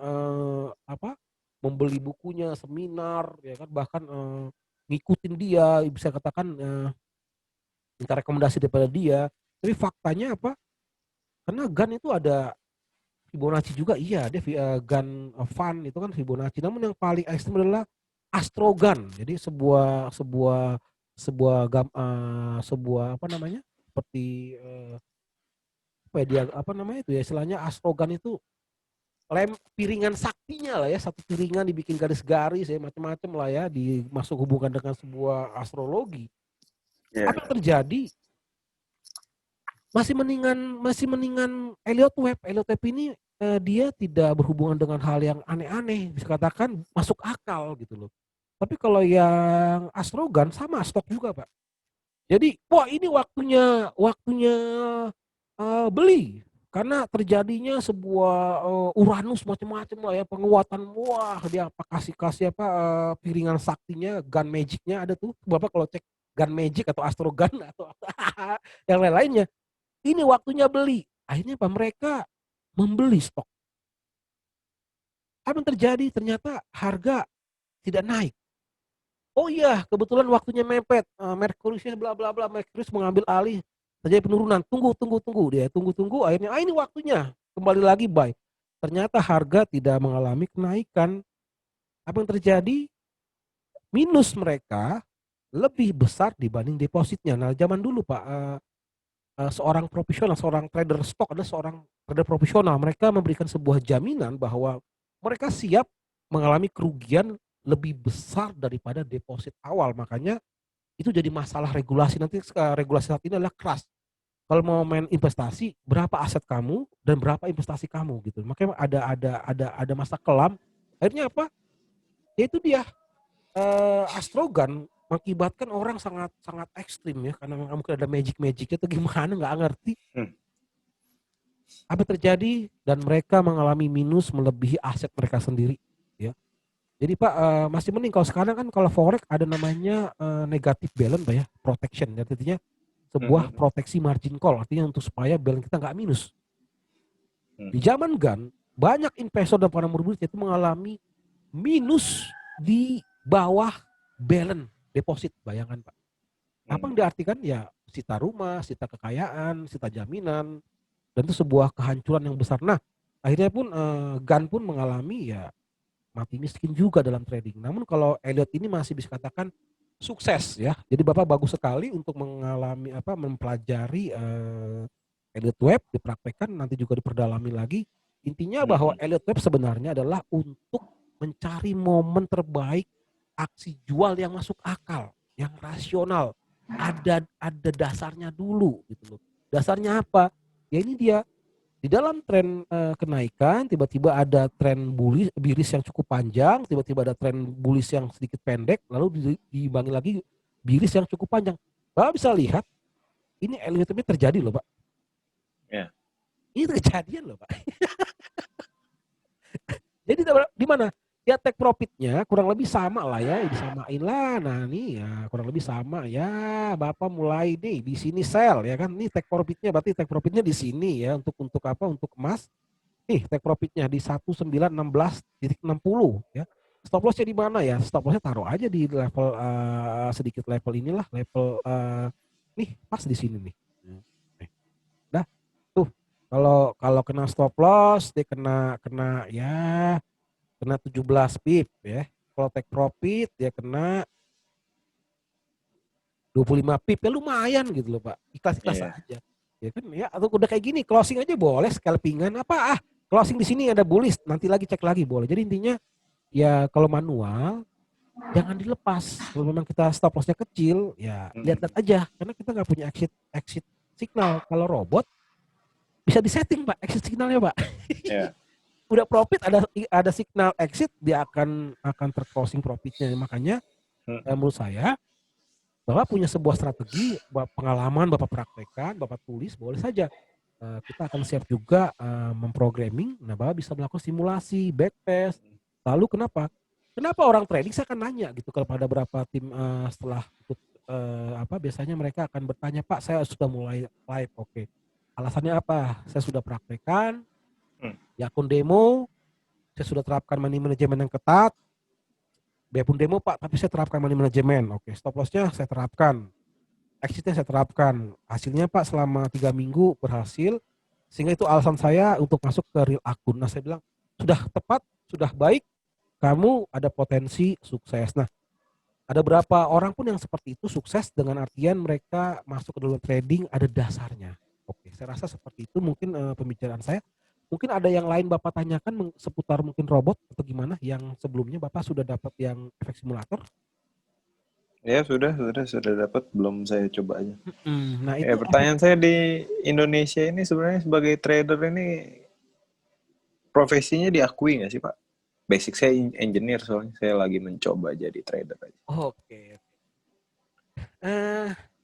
apa membeli bukunya, seminar, ya kan bahkan ngikutin dia, bisa katakan minta rekomendasi daripada dia. Tapi faktanya apa? Karena Gun itu ada Fibonacci juga, iya dia Gun Fund itu kan Fibonacci. Namun yang paling ekstrem adalah Astrogun. Jadi sebuah apa namanya? Seperti apa ya dia apa namanya itu ya istilahnya Astrogun itu piringan saktinya lah ya, satu piringan dibikin garis-garis ya macam-macam lah ya, dimasuk hubungan dengan sebuah astrologi. Iya. Apa yang terjadi? Masih mendingan Elliot Webb ini dia tidak berhubungan dengan hal yang aneh-aneh, bisa katakan masuk akal gitu loh. Tapi kalau yang Astrogan sama stok juga Pak. Jadi wah ini waktunya waktunya beli karena terjadinya sebuah Uranus macam-macam lah ya penguatan, wah dia apa kasih apa piringan saktinya gun magicnya ada tuh Bapak kalau cek gun magic atau astro gun atau yang lain-lainnya, ini waktunya beli. Akhirnya apa mereka membeli stok. Apa yang terjadi? Ternyata harga tidak naik. Oh iya, kebetulan waktunya mepet. Merkuriusnya bla bla bla, Merkurius mengambil alih, terjadi penurunan. Tunggu dia, tunggu. Akhirnya, ini waktunya kembali lagi buy. Ternyata harga tidak mengalami kenaikan. Apa yang terjadi? Minus mereka lebih besar dibanding depositnya. Nah, zaman dulu Pak, seorang profesional, seorang trader stok adalah seorang trader profesional. Mereka memberikan sebuah jaminan bahwa mereka siap mengalami kerugian lebih besar daripada deposit awal. Makanya itu jadi masalah regulasi nanti. Regulasi saat ini adalah keras. Kalau mau main investasi, berapa aset kamu dan berapa investasi kamu gitu. Makanya ada masa kelam. Akhirnya apa? Ya itu dia Astrogan mengakibatkan orang sangat sangat ekstrim ya karena mungkin ada magic-magicnya atau gimana nggak ngerti Hmm. apa terjadi dan mereka mengalami minus melebihi aset mereka sendiri ya. Jadi Pak masih mending kalau sekarang kan kalau forex ada namanya negative balance Pak ya, protection ya, artinya sebuah Hmm. proteksi margin call, artinya untuk supaya balance kita nggak minus. Hmm. Di zaman GAN banyak investor dan para murid itu mengalami minus di bawah balance deposit, bayangkan Pak. Apa Hmm. yang diartikan ya sita rumah, sita kekayaan, sita jaminan, dan itu sebuah kehancuran yang besar. Nah, akhirnya pun GAN pun mengalami ya mati miskin juga dalam trading. Namun kalau Elliot ini masih bisa katakan sukses ya. Jadi Bapak bagus sekali untuk mengalami apa mempelajari Elliot Webb, dipraktekkan nanti juga diperdalami lagi. Intinya bahwa Hmm. Elliot Webb sebenarnya adalah untuk mencari momen terbaik aksi jual yang masuk akal, yang rasional. Ada dasarnya dulu gitu loh. Dasarnya apa? Ya ini dia di dalam tren kenaikan tiba-tiba ada tren bullish yang cukup panjang, tiba-tiba ada tren bullish yang sedikit pendek, lalu diimbangi lagi bullish yang cukup panjang. Bapak bisa lihat ini Elliott ini terjadi loh Pak. Ya. Ini kejadian loh Pak. Jadi di mana? Ya take profitnya kurang lebih sama lah ya, disamain lah. Nah nih ya kurang lebih sama ya. Bapak mulai nih di sini sell ya kan. Nih take profitnya berarti take profitnya di sini ya untuk apa? Untuk emas. Nih take profitnya di 1916.60 ya. Stop lossnya di mana ya? Stop lossnya taruh aja di level sedikit level inilah level nih pas di sini nih. Kalau kalau kena stop loss dia kena ya kena 17 pip ya. Kalau take profit dia kena 25 pip ya lumayan gitu loh Pak. Ikhlas-ikhlas Iya. aja. Ya kan ya atau udah kayak gini closing aja boleh scalpingan apa closing di sini ada bullish nanti lagi cek lagi boleh. Jadi intinya ya kalau manual jangan dilepas. Kalau memang kita stop lossnya kecil ya lihat-lihat aja karena kita nggak punya exit exit signal. Kalau robot bisa disetting Pak exit signalnya Pak. Iya. Udah profit ada signal exit dia akan tercrossing profitnya makanya menurut saya Bapak punya sebuah strategi, pengalaman Bapak praktekkan, Bapak tulis, boleh saja. Kita akan siap juga memprogramming, nah Bapak bisa melakukan simulasi, backtest. Lalu kenapa? Kenapa orang trading saya akan nanya gitu kepada beberapa tim setelah ikut biasanya mereka akan bertanya, Pak saya sudah mulai live, oke. Alasannya apa? Saya sudah praktekkan, di akun demo, saya sudah terapkan money management yang ketat, biarpun demo Pak, tapi saya terapkan money management, oke. Stop loss-nya saya terapkan, exitnya saya terapkan. Hasilnya Pak selama 3 minggu berhasil. Sehingga itu alasan saya untuk masuk ke real akun. Nah saya bilang sudah tepat, sudah baik, kamu ada potensi sukses. Nah ada berapa orang pun yang seperti itu sukses dengan artian mereka masuk ke dalam trading ada dasarnya. Oke, saya rasa seperti itu mungkin pembicaraan saya. Mungkin ada yang lain Bapak tanyakan seputar mungkin robot atau gimana yang sebelumnya Bapak sudah dapat yang efek simulator? Ya sudah dapat, belum saya coba aja. Nah Ya, itu efek. pertanyaan saya di Indonesia ini sebenarnya sebagai trader ini profesinya diakui nggak sih Pak? Basic saya engineer soalnya saya lagi mencoba jadi trader aja. Oke.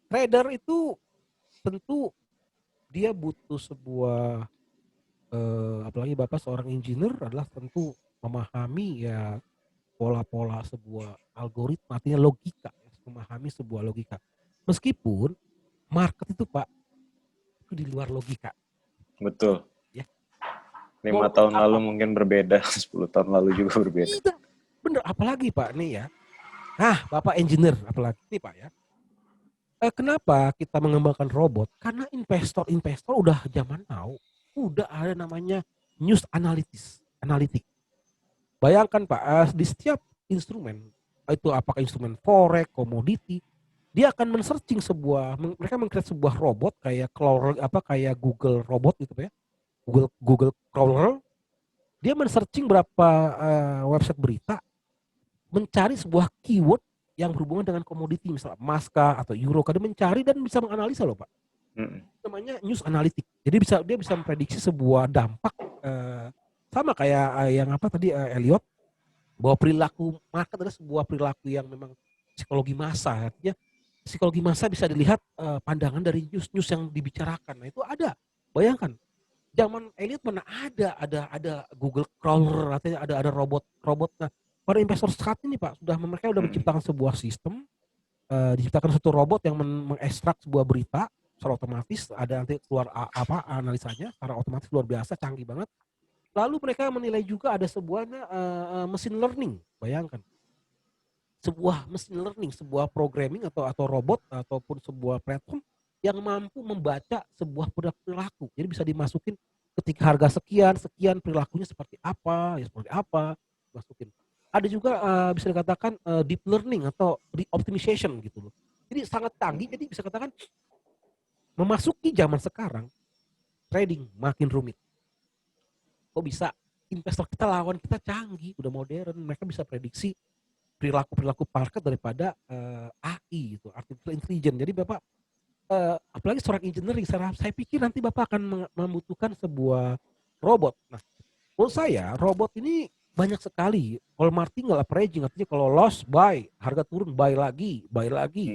Trader itu tentu dia butuh sebuah apalagi Bapak seorang engineer adalah tentu memahami ya pola-pola sebuah algoritma, artinya logika, ya, memahami sebuah logika. Meskipun market itu Pak itu di luar logika, Betul. ya. 5 tahun lalu mungkin berbeda, 10 tahun lalu juga berbeda. Tidak, bener. Apalagi Pak nih ya. Nah, Bapak engineer apalagi nih Pak ya. Kenapa kita mengembangkan robot? Karena investor-investor udah zaman now, udah ada namanya news analitik. Bayangkan Pak, di setiap instrumen, itu apakah instrumen forex, komoditi, dia akan men-searching mereka meng-create sebuah robot kayak crawler kayak Google robot gitu ya. Google crawler, dia men-searching berapa website berita, mencari sebuah keyword yang berhubungan dengan komoditi misalnya emas kah atau euro kah, dia mencari dan bisa menganalisa loh Pak. Namanya news analytic. Jadi dia bisa memprediksi sebuah dampak sama kayak yang apa tadi Elliot, bahwa perilaku market adalah sebuah perilaku yang memang psikologi massa. Artinya psikologi massa bisa dilihat pandangan dari news yang dibicarakan. Nah itu ada. Bayangkan zaman Elliot mana ada Google crawler, artinya ada robot. Nah para investor saat ini Pak mereka sudah menciptakan sebuah sistem, diciptakan satu robot yang mengekstrak sebuah berita secara otomatis, ada nanti keluar analisanya secara otomatis, luar biasa canggih banget. Lalu mereka menilai juga ada sebuah mesin learning. Bayangkan sebuah mesin learning, sebuah programming atau robot ataupun sebuah platform yang mampu membaca sebuah perilaku. Jadi bisa dimasukin ketika harga sekian perilakunya seperti apa, masukin. Ada juga bisa dikatakan deep learning atau optimization gitu loh. Jadi sangat canggih, jadi bisa katakan memasuki zaman sekarang trading makin rumit. Kok bisa investor kita lawan kita canggih, udah modern, mereka bisa prediksi perilaku market daripada AI itu, artificial intelligence. Jadi Bapak apalagi seorang engineering, saya pikir nanti Bapak akan membutuhkan sebuah robot. Nah, menurut saya robot ini banyak sekali. Kalau martingale averaging, artinya kalau loss buy, harga turun buy lagi.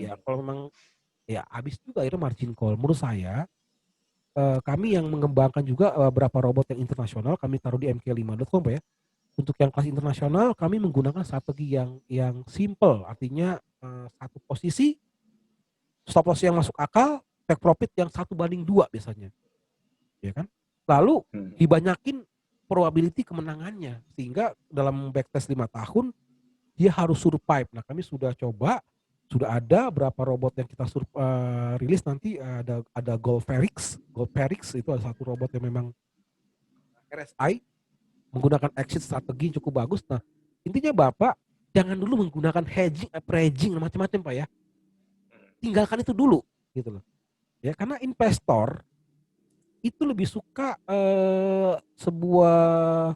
Ya kalau memang ya habis juga akhirnya margin call. Menurut saya kami yang mengembangkan juga beberapa robot yang internasional, kami taruh di mk5.com ya. Untuk yang kelas internasional kami menggunakan strategi yang simple, artinya satu posisi stop loss yang masuk akal, take profit yang 1/2 biasanya, ya kan? Lalu dibanyakin probability kemenangannya, sehingga dalam backtest 5 tahun dia harus survive. Nah kami sudah coba Sudah ada berapa robot yang kita rilis nanti, ada Golferix itu ada satu robot yang memang RSI menggunakan exit strategi yang cukup bagus. Nah, intinya Bapak jangan dulu menggunakan hedging, averaging macam-macam Pak ya. Tinggalkan itu dulu gitu loh. Ya, karena investor itu lebih suka sebuah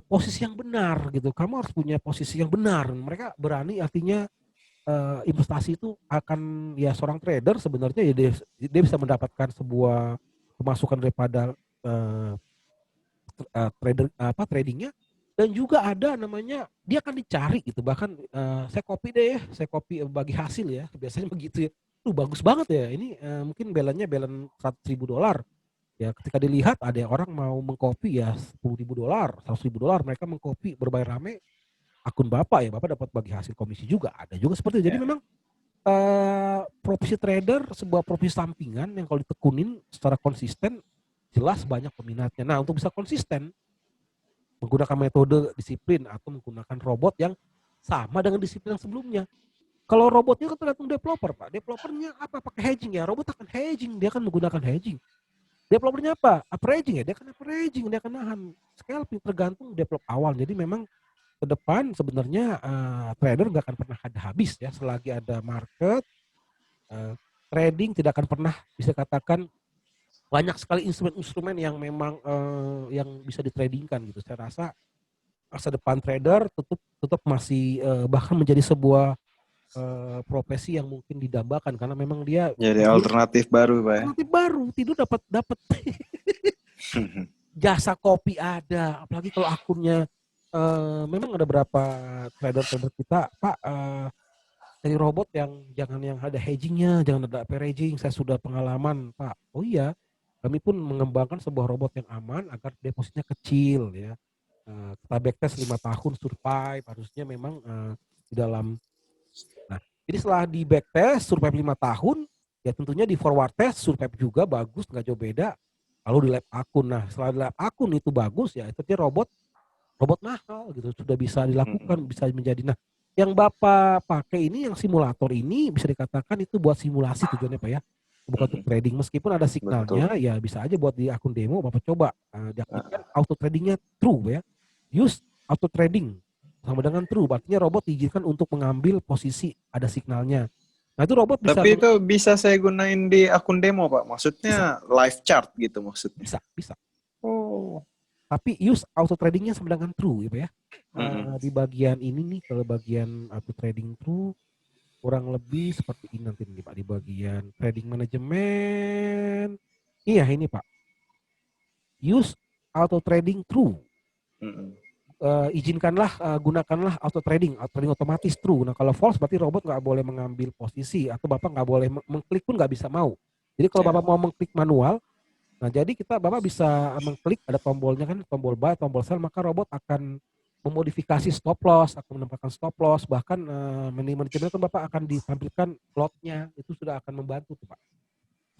posisi yang benar gitu. Kamu harus punya posisi yang benar. Mereka berani artinya investasi itu akan ya seorang trader sebenarnya ya dia bisa mendapatkan sebuah pemasukan daripada tradingnya, dan juga ada namanya dia akan dicari gitu. Bahkan saya copy deh ya, saya copy bagi hasil ya, biasanya begitu ya. Bagus banget ya ini, mungkin balance $100,000 ya. Ketika dilihat ada orang mau mengcopy ya $10,000, $100,000, mereka mengcopy berbayar rame akun Bapak ya, Bapak dapat bagi hasil komisi juga, ada juga seperti itu. Jadi memang profesi trader sebuah profesi sampingan yang kalau ditekunin secara konsisten jelas banyak peminatnya. Nah, untuk bisa konsisten menggunakan metode disiplin atau menggunakan robot yang sama dengan disiplin yang sebelumnya. Kalau robotnya kan tergantung developer Pak. Developernya apa? Pakai hedging ya. Robot akan hedging, dia akan menggunakan hedging. Developernya apa? Averaging ya, dia akan averaging, dia akan nahan. Scalping tergantung develop awal. Jadi memang ke depan sebenarnya trader nggak akan pernah ada habis ya. Selagi ada market, trading tidak akan pernah bisa katakan banyak sekali instrumen-instrumen yang memang yang bisa ditradingkan gitu. Saya rasa masa depan trader tetap masih bahkan menjadi sebuah profesi yang mungkin didambakan karena memang dia Jadi tidur, alternatif baru, Pak ya. alternatif baru, tidur dapat jasa kopi ada, apalagi kalau akunnya memang ada berapa trader-trader kita Pak dari robot yang jangan yang ada hedgingnya, jangan ada averaging. Saya sudah pengalaman Pak. Oh iya, kami pun mengembangkan sebuah robot yang aman agar depositnya kecil ya. Kita backtest 5 tahun survive, harusnya memang di dalam. Nah, jadi setelah di backtest survive 5 tahun, ya tentunya di forward test survive juga bagus, nggak jauh beda. Lalu di lab akun. Nah, setelah di lab akun itu bagus ya, itu dia robot mahal gitu, sudah bisa dilakukan, bisa menjadi. Nah, yang Bapak pakai ini yang simulator ini bisa dikatakan itu buat simulasi tujuannya Pak ya, bukan untuk trading. Meskipun ada signalnya Betul. ya bisa aja buat di akun demo Bapak coba diaktifkan auto tradingnya true ya, use auto trading sama dengan true, artinya robot diizinkan untuk mengambil posisi ada signalnya. Nah itu robot bisa Tapi itu bisa saya gunain di akun demo, Pak. bisa Maksudnya live chart gitu maksudnya. bisa Oh. tapi use auto tradingnya sama dengan true gitu ya. Mm-mm. Di bagian ini nih, kalau bagian auto trading true kurang lebih seperti ini nanti nih Pak, di bagian trading manajemen. Iya ini Pak, use auto trading true. Mm-mm. Izinkanlah gunakanlah auto trading otomatis true. Nah kalau false berarti robot nggak boleh mengambil posisi atau Bapak nggak boleh mengklik pun nggak bisa mau. Jadi kalau Bapak mau mengklik manual, nah jadi Bapak bisa mengklik ada tombolnya kan, tombol buy, tombol sell, maka robot akan memodifikasi stop loss, akan menempatkan stop loss, bahkan manajemen kan Bapak akan ditampilkan lotnya, itu sudah akan membantu tuh Pak.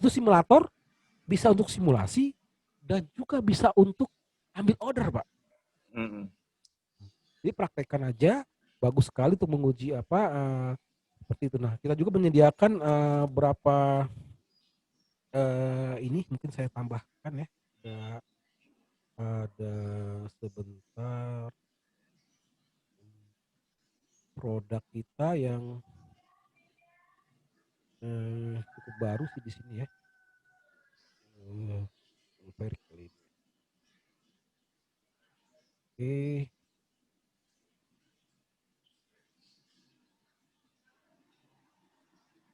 Itu simulator bisa untuk simulasi dan juga bisa untuk ambil order Pak. Mm-mm. Jadi praktekkan aja, bagus sekali untuk menguji seperti itu. Nah kita juga menyediakan berapa ini mungkin saya tambahkan ya, ada sebentar produk kita yang cukup baru sih di sini ya. Very clean. Oke.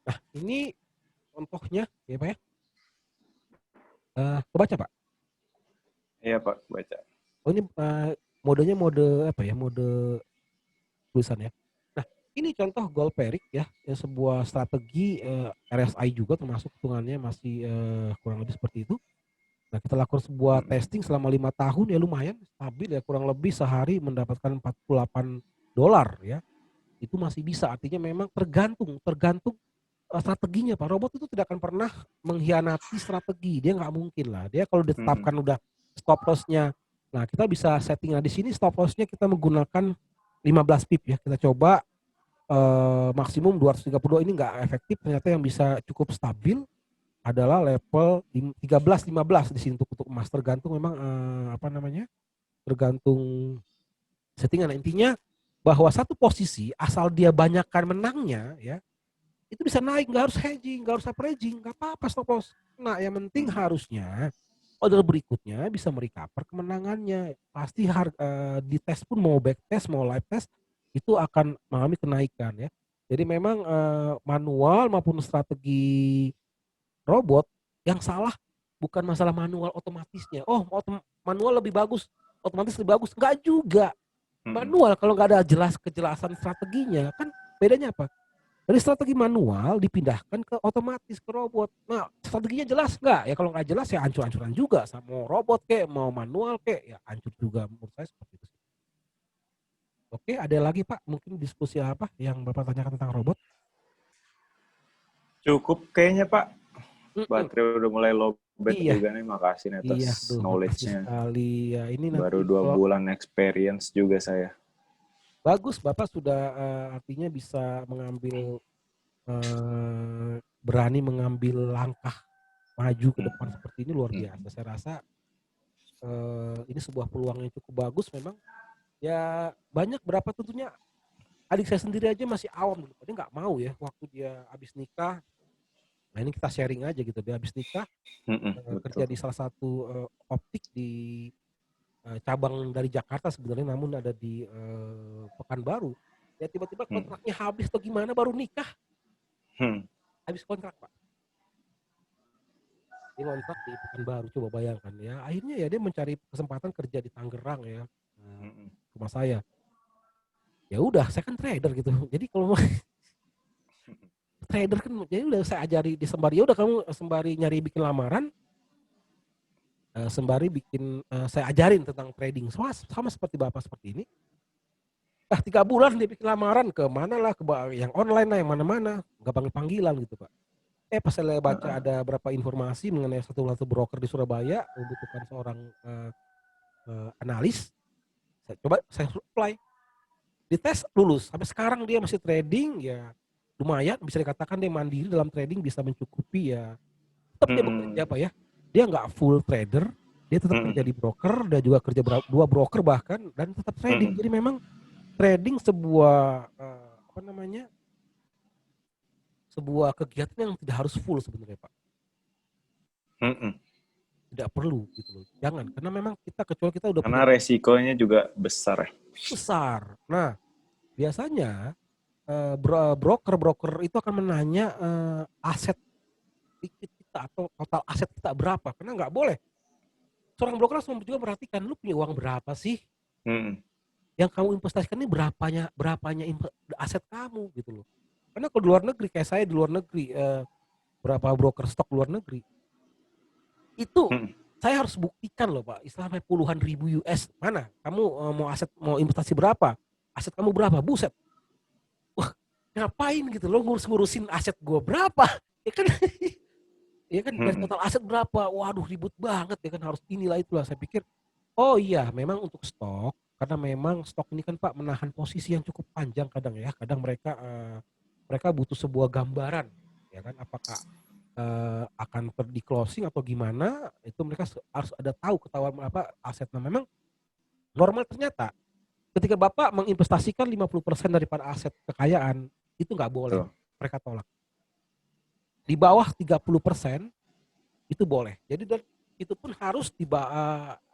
Nah ini contohnya ya Pak ya. Kebaca Pak? Iya Pak, baca. Oh ini modenya mode apa ya? Mode tulisan ya. Nah ini contoh Golperic ya, yang sebuah strategi RSI juga, termasuk hitungannya masih kurang lebih seperti itu. Nah kita lakukan sebuah testing selama 5 tahun ya, lumayan stabil ya, kurang lebih sehari mendapatkan $48 ya. Itu masih bisa, artinya memang tergantung strateginya Pak. Robot itu tidak akan pernah mengkhianati strategi, dia nggak mungkin lah. Dia kalau ditetapkan udah stop loss-nya, nah kita bisa setting di sini stop loss-nya kita menggunakan 15 pip ya. Kita coba maksimum 232 ini nggak efektif, ternyata yang bisa cukup stabil adalah level 13-15 di sini untuk emas, tergantung memang tergantung settingan. Intinya bahwa satu posisi asal dia banyakkan menangnya ya, itu bisa naik, nggak harus hedging, nggak harus averaging, nggak apa-apa stop loss. Nah, yang penting harusnya order berikutnya bisa merecover kemenangannya. Pasti di tes pun mau back test, mau live test itu akan mengalami kenaikan ya. Jadi memang manual maupun strategi robot yang salah bukan masalah manual otomatisnya. Oh, manual lebih bagus, otomatis lebih bagus. Enggak juga. Manual kalau nggak ada kejelasan strateginya kan bedanya apa? Dari strategi manual dipindahkan ke otomatis ke robot. Nah, strateginya jelas nggak? Ya kalau nggak jelas ya hancur-hancuran juga. Mau robot kek, mau manual kek, ya hancur juga. Menurut saya seperti itu. Oke, ada lagi Pak? Mungkin diskusi apa yang Bapak tanyakan tentang robot? Cukup kayaknya Pak. Baterai udah mulai lowbat Iya. juga nih. Makasih nih atas knowledge-nya. Sekali. Ya, ini baru nanti 2 bulan experience juga saya. Bagus, Bapak sudah artinya bisa berani mengambil langkah maju ke depan seperti ini luar biasa. Saya rasa ini sebuah peluang yang cukup bagus memang. Ya banyak berapa tentunya adik saya sendiri aja masih awam dulu. Dia nggak mau ya waktu dia habis nikah. Nah ini kita sharing aja gitu. Dia habis nikah kerja di salah satu optik di cabang dari Jakarta sebenarnya, namun ada di Pekanbaru. Ya tiba-tiba kontraknya habis atau gimana baru nikah. Habis kontrak Pak. Dia kontrak di Pekanbaru, coba bayangkan ya. Akhirnya ya dia mencari kesempatan kerja di Tangerang ya, rumah saya. Ya udah, saya kan trader gitu. Jadi kalau trader kan, jadi udah saya ajari di sembari. Ya udah kamu sembari nyari bikin lamaran, sembari bikin saya ajarin tentang trading. Sama seperti Bapak seperti ini. 3 bulan dia bikin lamaran ke mana lah, ke yang online lah, yang mana-mana, nggak panggil-panggilan gitu Pak. Pas saya baca ada berapa informasi mengenai satu broker di Surabaya membutuhkan seorang analis, saya apply, dites lulus. Sampai sekarang dia masih trading ya, lumayan bisa dikatakan dia mandiri dalam trading, bisa mencukupi ya. Tetap dia bekerja Pak ya, dia nggak full trader, dia tetap kerja di broker, dia juga kerja 2 broker bahkan, dan tetap trading. Jadi memang trading sebuah sebuah kegiatan yang tidak harus full sebenarnya Pak. Tidak perlu gitu loh. Jangan, karena memang kecuali kita udah karena resikonya juga besar ya. Besar. Nah, biasanya broker itu akan menanya aset kita atau total aset kita berapa. Karena nggak boleh. Seorang broker harus juga perhatikan lu punya uang berapa sih. Yang kamu investasikan ini berapanya aset kamu gitu loh. Karena kalau di luar negeri, kayak saya di luar negeri, berapa broker stok luar negeri, itu saya harus buktikan loh Pak, istilahnya puluhan ribu US. Mana kamu mau investasi berapa, aset kamu berapa, buset, wah ngapain gitu lo ngurusin aset gue berapa, ya kan ya kan dari total aset berapa, waduh ribut banget ya kan, harus inilah itulah. Saya pikir oh iya memang untuk stok, karena memang stok ini kan Pak menahan posisi yang cukup panjang kadang ya, kadang mereka butuh sebuah gambaran ya kan, apakah akan di closing atau gimana, itu mereka harus ada ketahuan apa asetnya. Memang normal ternyata ketika Bapak menginvestasikan 50% daripada aset kekayaan, itu nggak boleh. Mereka tolak. Di bawah 30% itu boleh. Jadi dan itu pun harus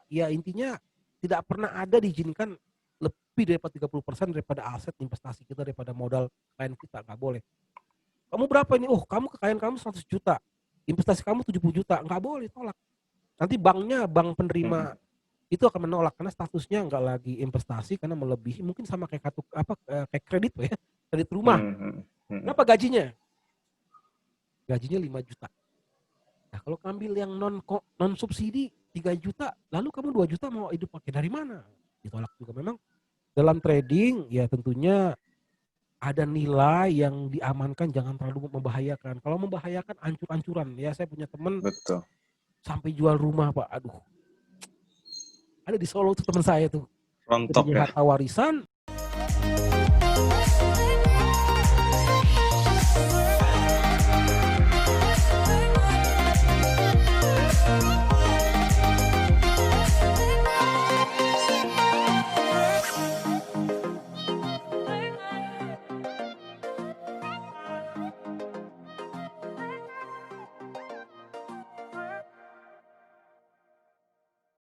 ya intinya tidak pernah ada diizinkan lebih daripada 30% daripada aset investasi kita, daripada modal kekayaan kita, nggak boleh. Kamu berapa ini? Oh, kekayaan kamu 100 juta. Investasi kamu 70 juta. Nggak boleh, tolak. Nanti bank penerima itu akan menolak karena statusnya nggak lagi investasi, karena melebihi mungkin sama kayak kayak kredit ya, kredit rumah. Berapa gajinya? Gajinya 5 juta. Nah, kalau ambil yang non subsidi 3 juta, lalu kamu 2 juta mau hidup pakai dari mana? Ditolak juga. Memang dalam trading ya tentunya ada nilai yang diamankan, jangan terlalu membahayakan. Kalau membahayakan ancur-ancuran. Ya saya punya teman sampai jual rumah Pak. Aduh. Ada di Solo tuh teman saya tuh. Rontok ya. Harta warisan,